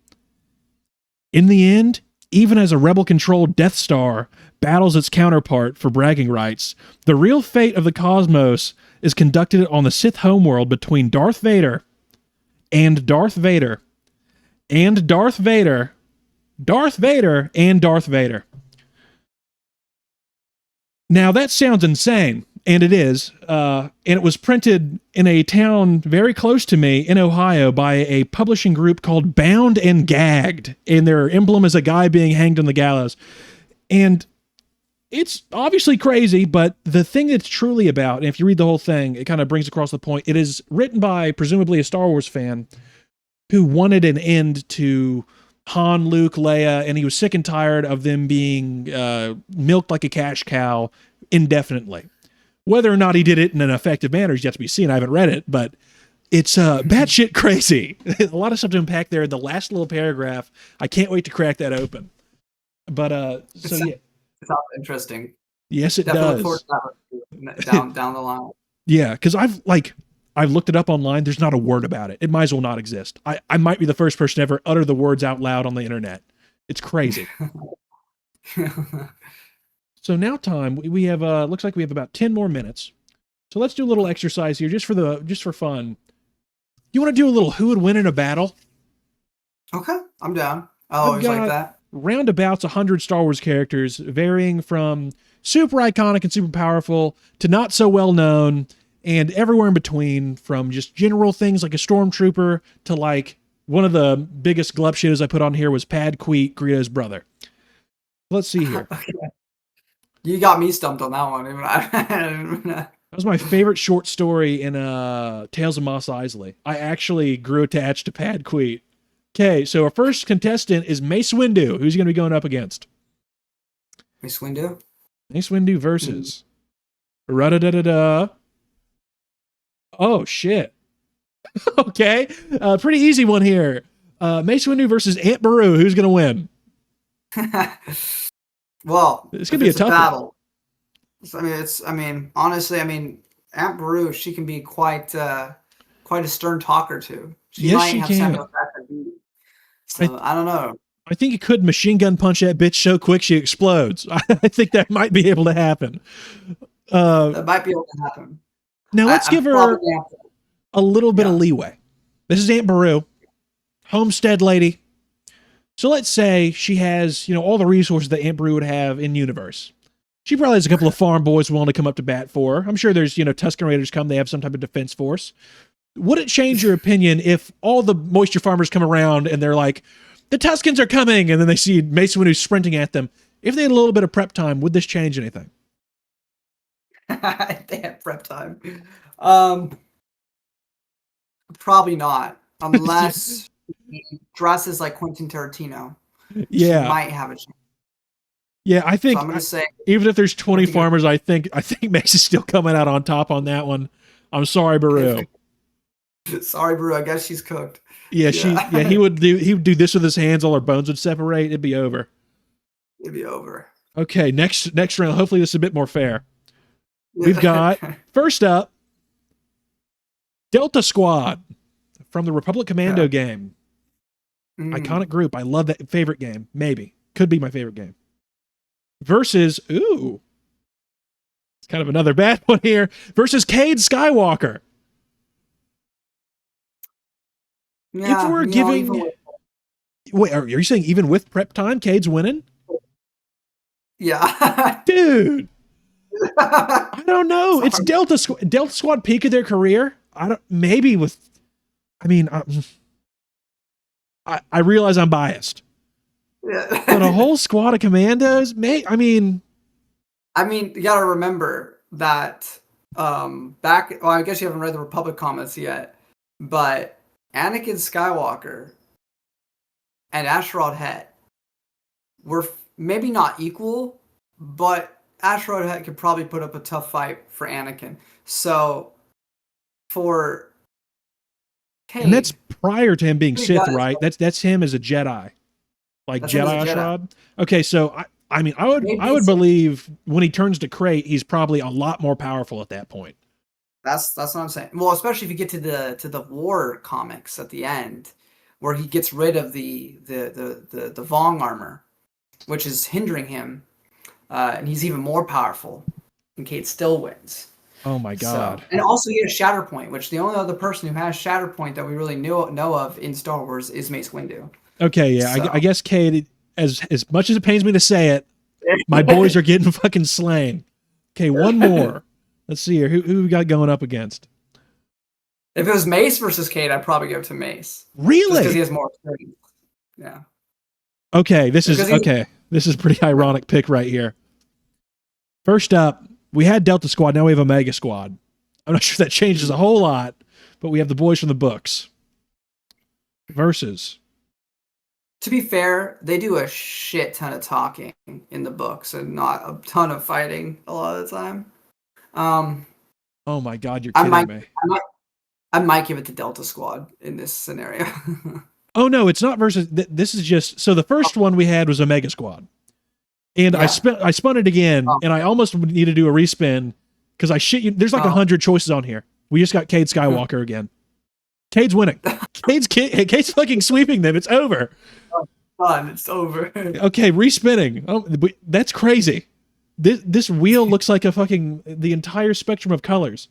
In the end, even as a rebel-controlled Death Star battles its counterpart for bragging rights, the real fate of the cosmos is conducted on the Sith homeworld between Darth Vader and Darth Vader and Darth Vader, Darth Vader and Darth Vader. Now that sounds insane, and it is, and it was printed in a town very close to me in Ohio by a publishing group called Bound and Gagged, and their emblem is a guy being hanged on the gallows. And it's obviously crazy, but the thing it's truly about, and if you read the whole thing, it kind of brings across the point, it is written by presumably a Star Wars fan who wanted an end to Han, Luke, Leia, and he was sick and tired of them being milked like a cash cow indefinitely. Whether or not he did it in an effective manner is yet to be seen. I haven't read it, but it's batshit crazy. A lot of stuff to unpack there in the last little paragraph. I can't wait to crack that open. But It sounds interesting. Yes, it Definitely does. look forward to that down the line. Yeah, because I've looked it up online. There's not a word about it. It might as well not exist. I might be the first person to ever utter the words out loud on the internet. It's crazy. So now time we have looks like we have about 10 more minutes. So let's do a little exercise here just for fun. You want to do a little who would win in a battle? Okay, I'm down. I always like that. Roundabouts 100 Star Wars characters, varying from super iconic and super powerful to not so well known, and everywhere in between, from just general things like a stormtrooper to like one of the biggest glub shitters I put on here was Pad Queet, Greedo's brother. Let's see here. Okay. You got me stumped on that one. That was my favorite short story in Tales of Mos Eisley. I actually grew attached to Pad Queet. Okay, so our first contestant is Mace Windu. Who's he going to be going up against? Mace Windu? Mace Windu versus... Ra-da-da-da-da. Oh, shit. Okay, pretty easy one here. Mace Windu versus Aunt Beru. Who's going to win? Well, it's going to be a tough battle. Honestly, Aunt Beru, she can be quite a stern talker too. She can. So I don't know. I think you could machine gun punch that bitch so quick she explodes. I think that might be able to happen. That might be able to happen. Now let's give her a little bit of leeway. This is Aunt Beru, homestead lady. So let's say she has, all the resources that Aunt Beru would have in universe. She probably has a couple of farm boys willing to come up to bat for her. I'm sure there's, Tusken Raiders come, they have some type of defense force. Would it change your opinion if all the moisture farmers come around and they're like, the Tuskens are coming, and then they see Mace Windu sprinting at them? If they had a little bit of prep time, would this change anything? They had prep time. Probably not, unless he dresses like Quentin Tarantino. Yeah, she might have a chance. Yeah, I think so I'm gonna say, even if there's 20 farmers, I think Mace is still coming out on top on that one. I'm sorry, Beru. Sorry, Beru. I guess she's cooked. Yeah, he would do this with his hands, all her bones would separate. It'd be over. Okay, next round. Hopefully this is a bit more fair. We've got first up Delta Squad from the Republic Commando game. Iconic group. I love that. Favorite game. Maybe. Could be my favorite game. Versus, it's kind of another bad one here. Versus Cade Skywalker. Yeah, if we're giving... Wait, are you saying even with prep time, Cade's winning? Yeah. Dude. I don't know. It's Delta Squad peak of their career. I realize I'm biased. Yeah. But a whole squad of commandos, you gotta remember that I guess you haven't read the Republic comments yet, but Anakin Skywalker and Asherod Het were maybe not equal, but Asherod Het could probably put up a tough fight for Anakin. So for Cade, and that's prior to him being Sith, right? That's him as a Jedi. Like Jedi Asherod. Okay, so I would believe when he turns to Crate, he's probably a lot more powerful at that point. That's what I'm saying. Well, especially if you get to the war comics at the end, where he gets rid of the Vong armor, which is hindering him, and he's even more powerful, and Cade still wins. Oh my god! And also he has Shatterpoint, which the only other person who has Shatterpoint that we really know of in Star Wars is Mace Windu. Okay, yeah, so. I guess Cade, as much as it pains me to say it, my boys are getting fucking slain. Okay, one more. Let's see here. Who we got going up against? If it was Mace versus Cade, I'd probably go to Mace. Really? Because he has more experience. Yeah. Okay, this is a pretty ironic pick right here. First up, we had Delta Squad, now we have Omega Squad. I'm not sure if that changes a whole lot, but we have the boys from the books. Versus. To be fair, they do a shit ton of talking in the books and not a ton of fighting a lot of the time. Oh my god, you're kidding me. I might give it to Delta Squad in this scenario. Oh no, it's not versus. This is just so the first one we had was Omega Squad, and I spun it again, and I almost need to do a respin Because I shit you, there's like Oh, 100 choices on here. We just got Cade Skywalker again. Cade's winning. Cade's fucking sweeping them. It's over. fun. It's over. Okay, respinning. Oh, that's crazy. This wheel looks like a fucking the entire spectrum of colors.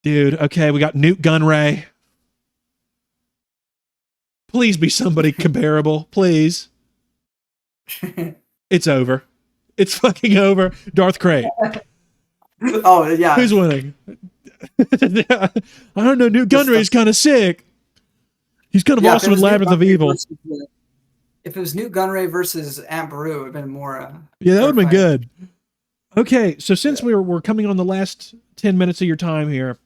Dude, okay, we got Newt Gunray. Please be somebody comparable, please. It's over. It's fucking over. Darth Crate. Oh yeah. Who's winning? I don't know. Newt Gunray's kind of sick. He's kind of Yeah, awesome in Labyrinth of Evil. If it was Newt Gunray versus Aunt Beru, it would have been more. Yeah, that would have been fight. good. Okay, so since we're coming on the last 10 minutes of your time here,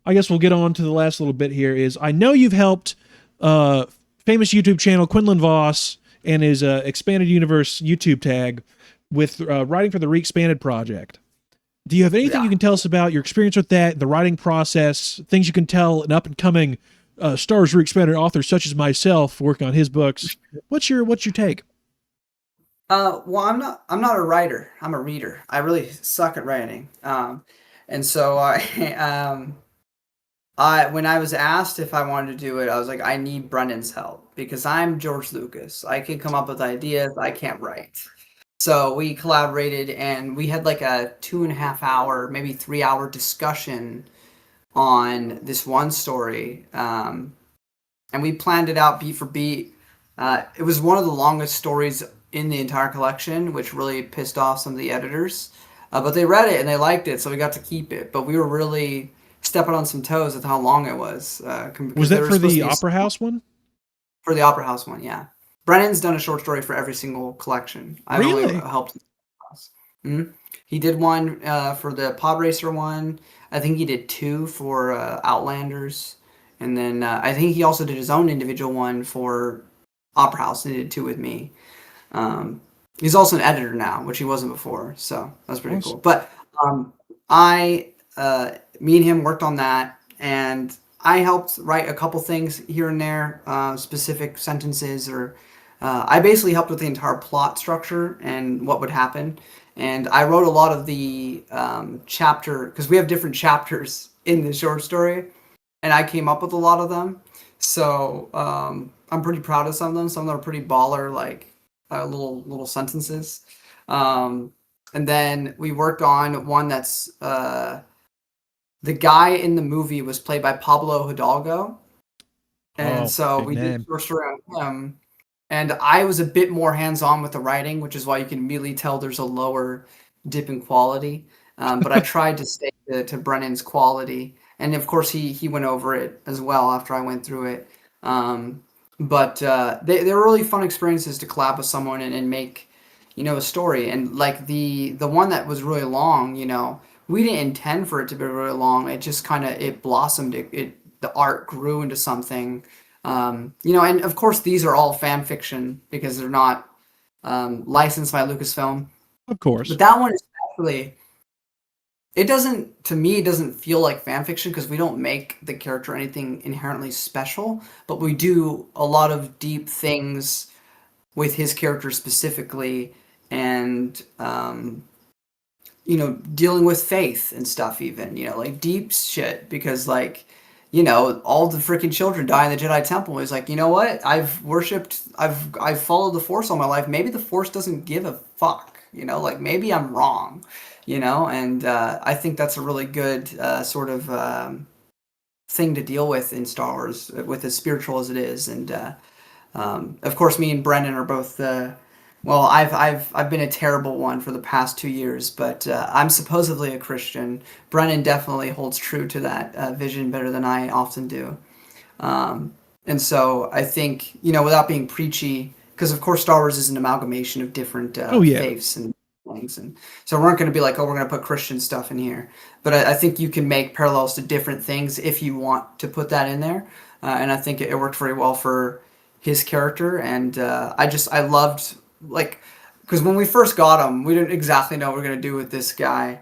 I guess we'll get on to the last little bit here. Is I know you've helped famous YouTube channel Quinlan Voss and his Expanded Universe YouTube tag with writing for the Re-Expanded project. Do you have anything you can tell us about your experience with that, the writing process, things you can tell an up-and-coming Star Wars Re-Expanded author such as myself working on his books? What's your take? Well, I'm not a writer. I'm a reader. I really suck at writing. And so when I was asked if I wanted to do it, I was like, I need Brennan's help because I'm George Lucas. I can come up with ideas. I can't write. So we collaborated and we had like a 2.5 hour, maybe 3 hour discussion on this one story. And we planned it out beat for beat. It was one of the longest stories in the entire collection, which really pissed off some of the editors. But they read it and they liked it, so we got to keep it. But we were really stepping on some toes with how long it was. Was that for the Opera House one? For the Opera House one, yeah. Brennan's done a short story for every single collection. I've Really? only helped. Mm-hmm. He did one for the Pod Racer one. I think he did 2 for Outlanders. And then I think he also did his own individual one for Opera House, and he did 2 with me. He's also an editor now, which he wasn't before, so that's pretty cool. But me and him worked on that, and I helped write a couple things here and there, specific sentences, or I basically helped with the entire plot structure and what would happen. And I wrote a lot of the chapter, because we have different chapters in the short story, and I came up with a lot of them. So I'm pretty proud of some of them. Some of them are pretty baller, like little sentences. And then we worked on one that's the guy in the movie was played by Pablo Hidalgo. And so we did a short story on him. And I was a bit more hands-on with the writing, which is why you can immediately tell there's a lower dip in quality. But I tried to stay to Brennan's quality. And of course, he went over it as well after I went through it. But they were really fun experiences to collab with someone and make, a story. And like the one that was really long, we didn't intend for it to be really long. It just kind of, it blossomed. The art grew into something. And of course these are all fan fiction because they're not licensed by Lucasfilm. Of course. But that one is actually, to me, it doesn't feel like fan fiction because we don't make the character anything inherently special, but we do a lot of deep things with his character specifically, and dealing with faith and stuff, even, like deep shit, because like, all the freaking children die in the Jedi Temple. He's like, you know what? I've followed the Force all my life. Maybe the Force doesn't give a fuck, like maybe I'm wrong, and I think that's a really good sort of thing to deal with in Star Wars, with as spiritual as it is. And of course, me and Brendan are both. Well, I've been a terrible one for the past 2 years, but I'm supposedly a Christian. Brennan definitely holds true to that vision better than I often do. And so I think, without being preachy, because of course Star Wars is an amalgamation of different faiths and things, and so we aren't going to be like, oh, we're going to put Christian stuff in here. But I think you can make parallels to different things if you want to put that in there. And I think it worked very well for his character, and I loved. Like, because when we first got him, we didn't exactly know what we were gonna do with this guy,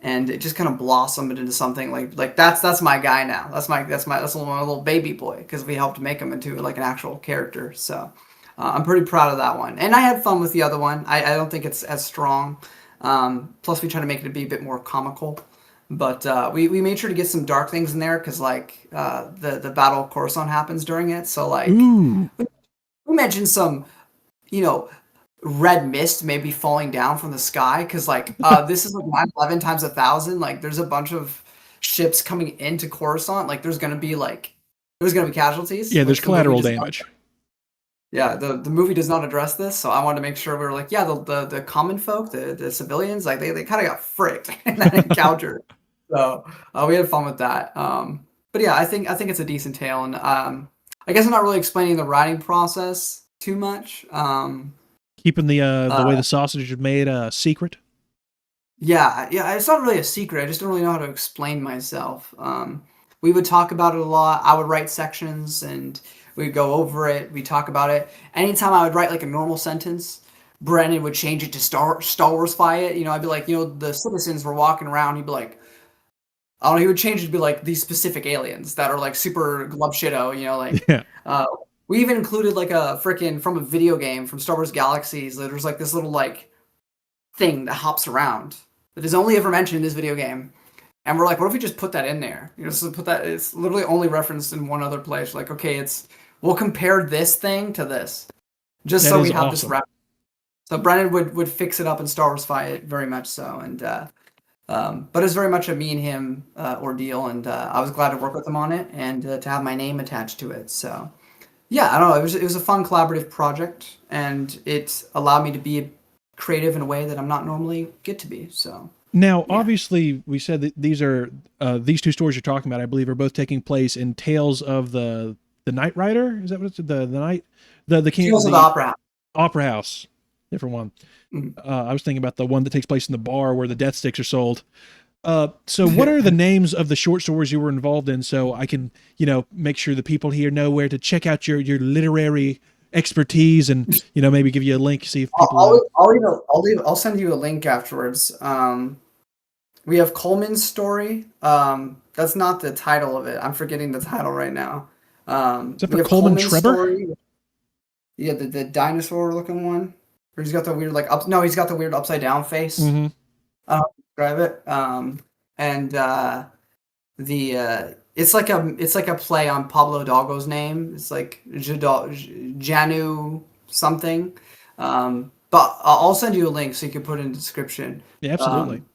and it just kind of blossomed into something like that's my guy now. That's my little baby boy, because we helped make him into like an actual character. So I'm pretty proud of that one, and I had fun with the other one. I don't think it's as strong, Plus, we try to make it be a bit more comical. But we made sure to get some dark things in there because like the Battle of Coruscant happens during it. So like Ooh. we mentioned some you know red mist maybe falling down from the sky because like this is like 9/11 times 1,000. Like there's a bunch of ships coming into Coruscant. Like there's gonna be casualties, Yeah, there's which the movie collateral does not. damage. Yeah, the movie does not address this, so I wanted to make sure we were like, yeah, the common folk, the civilians, like they kind of got fricked in that encounter. So we had fun with that. But yeah, I think it's a decent tale, and I guess I'm not really explaining the writing process too much. Keeping the way Uh, the sausage is made secret. yeah, it's not really a secret. I just don't really know how to explain myself. We would talk about it a lot. I would write sections and we'd go over it. We talk about it. Anytime I would write like a normal sentence, Brennan would change it to Star Wars-fy it. I'd be like, the citizens were walking around. He'd be like, I don't know, he would change it to be like these specific aliens that are like super glub shitto, like Yeah, uh we even included like a freaking from a video game from Star Wars Galaxies. There's like this little like thing that hops around that is only ever mentioned in this video game. And we're like, what if we just put that in there? So put that. It's literally only referenced in one other place. Like, okay, we'll compare this thing to this, just that so is we have this awesome. rep. So Brennan would fix it up in Star Wars Fight very much so, and but it's very much a me and him ordeal, and I was glad to work with him on it and to have my name attached to it. So yeah, I don't know. It was a fun collaborative project, and it allowed me to be creative in a way that I'm not normally get to be. So Now, yeah. obviously, we said that these two stories you're talking about. I believe are both taking place in Tales of the Night Rider. Is that what it's the night the king Tales of the the Opera House. opera house? Different one. Mhm. I was thinking about the one that takes place in the bar where the death sticks are sold. So what are the names of the short stories you were involved in, so I can make sure the people here know where to check out your literary expertise, and maybe give you a link, see if I'll, people I'll, I'll send you a link afterwards. We have Coleman's story. That's not the title of it. I'm forgetting the title right now. is that We for have Coleman Coleman's Trebor? story. Yeah, the dinosaur looking one. Where he's got the weird like up. No, he's got the weird upside down face. Mm-hmm. I don't know how to describe it. And the it's like a play on Pablo Doggo's name. It's like Janu something. But I'll send you a link so you can put it in the description. Yeah, absolutely. Um,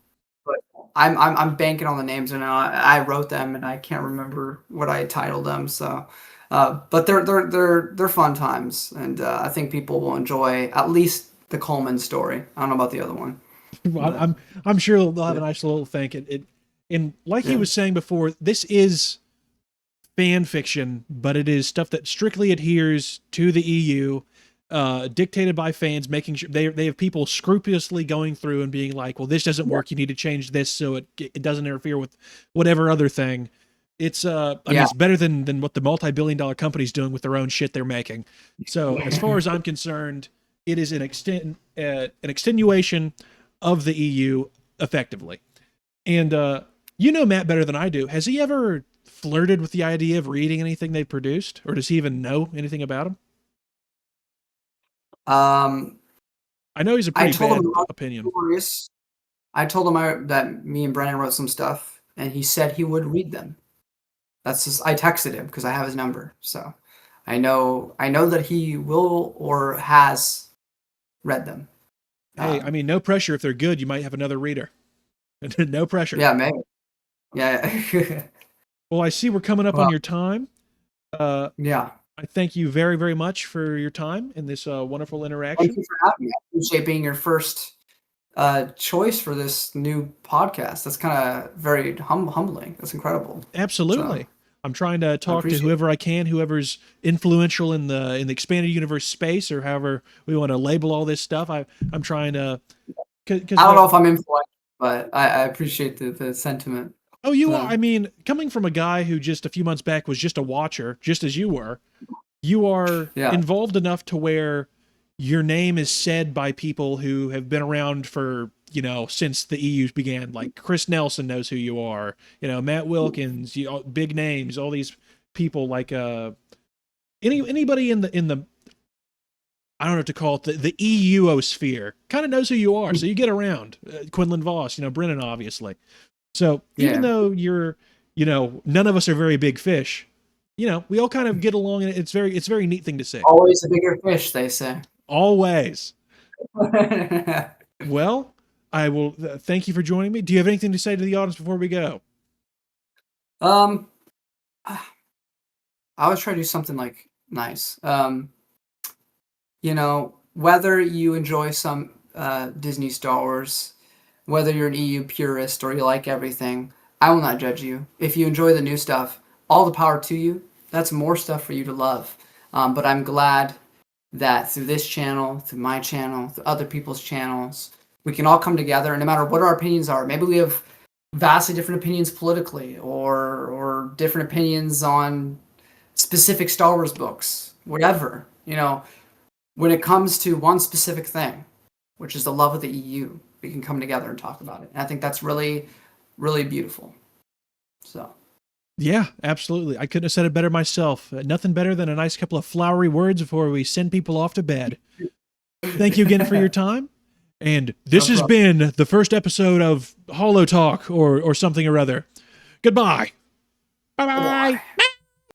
but I'm banking on the names, and I wrote them, and I can't remember what I titled them. So, but they're fun times, and I think people will enjoy at least the Coleman story. I don't know about the other one, Well, but I'm sure they'll have a yeah, nice little thing. And like he yeah, was saying before, this is fan fiction, but it is stuff that strictly adheres to the EU, dictated by fans, making sure they have people scrupulously going through and being like, well, this doesn't yeah, work. You need to change this so it doesn't interfere with whatever other thing. It's I mean yeah. it's better than what the multi-billion-dollar companies doing with their own shit they're making. So as far as I'm concerned, it is an extenuation of the EU effectively. And Matt better than I do. Has he ever flirted with the idea of reading anything they produced, or does he even know anything about them? Um, I know he's a I pretty told him bad about opinion. stories. I told him that me and Brennan wrote some stuff, and he said he would read them. That's just I texted him because I have his number, so I know that he will or has read them. Hey, I Um, mean, no pressure. If they're good, you might have another reader. No pressure. yeah, maybe. Yeah, Well, I see we're coming up on well, your time. Uh, yeah. I thank you very, very much for your time in this wonderful Thank interaction. you for having me. I appreciate being your first choice for this new podcast. That's kind of very humbling. That's incredible. So Absolutely. I'm trying to I talk to appreciate it. whoever I can, whoever's influential in the expanded universe space, or however we want to label all this stuff. I'm trying to, I because don't know if I'm influential, but I appreciate the sentiment. oh, you are. I So mean, coming from a guy who just a few months back was just a watcher, just as you were, you are yeah, involved enough to where your name is said by people who have been around for since the EU began. Like Chris Nelson knows who you are. Matt Wilkins, big names. All these people like anybody in the I don't know what to call it, the EUosphere. Kind of knows who you are, so you get around. Quinlan Voss, Brennan, obviously. So even Yeah. though none of us are very big fish, we all kind of get along, and it's a very neat thing to see. Always a bigger fish, they say. Always. Well, I will thank you for joining me. Do you have anything to say to the audience before we go? um, I always try to do something like nice. Whether you enjoy some Disney Star Wars, whether you're an EU purist or you like everything, I will not judge you. If you enjoy the new stuff, all the power to you. That's more stuff for you to love. But I'm glad that through this channel, through my channel, through other people's channels, we can all come together, and no matter what our opinions are, maybe we have vastly different opinions politically or different opinions on specific Star Wars books, whatever, when it comes to one specific thing, which is the love of the EU, we can come together and talk about it. And I think that's really, really beautiful. So. Yeah, absolutely. I couldn't have said it better myself. Nothing better than a nice couple of flowery words before we send people off to bed. Thank you again for your time. And this has been the first episode of Holo Talk or something or other. Goodbye. Bye-bye.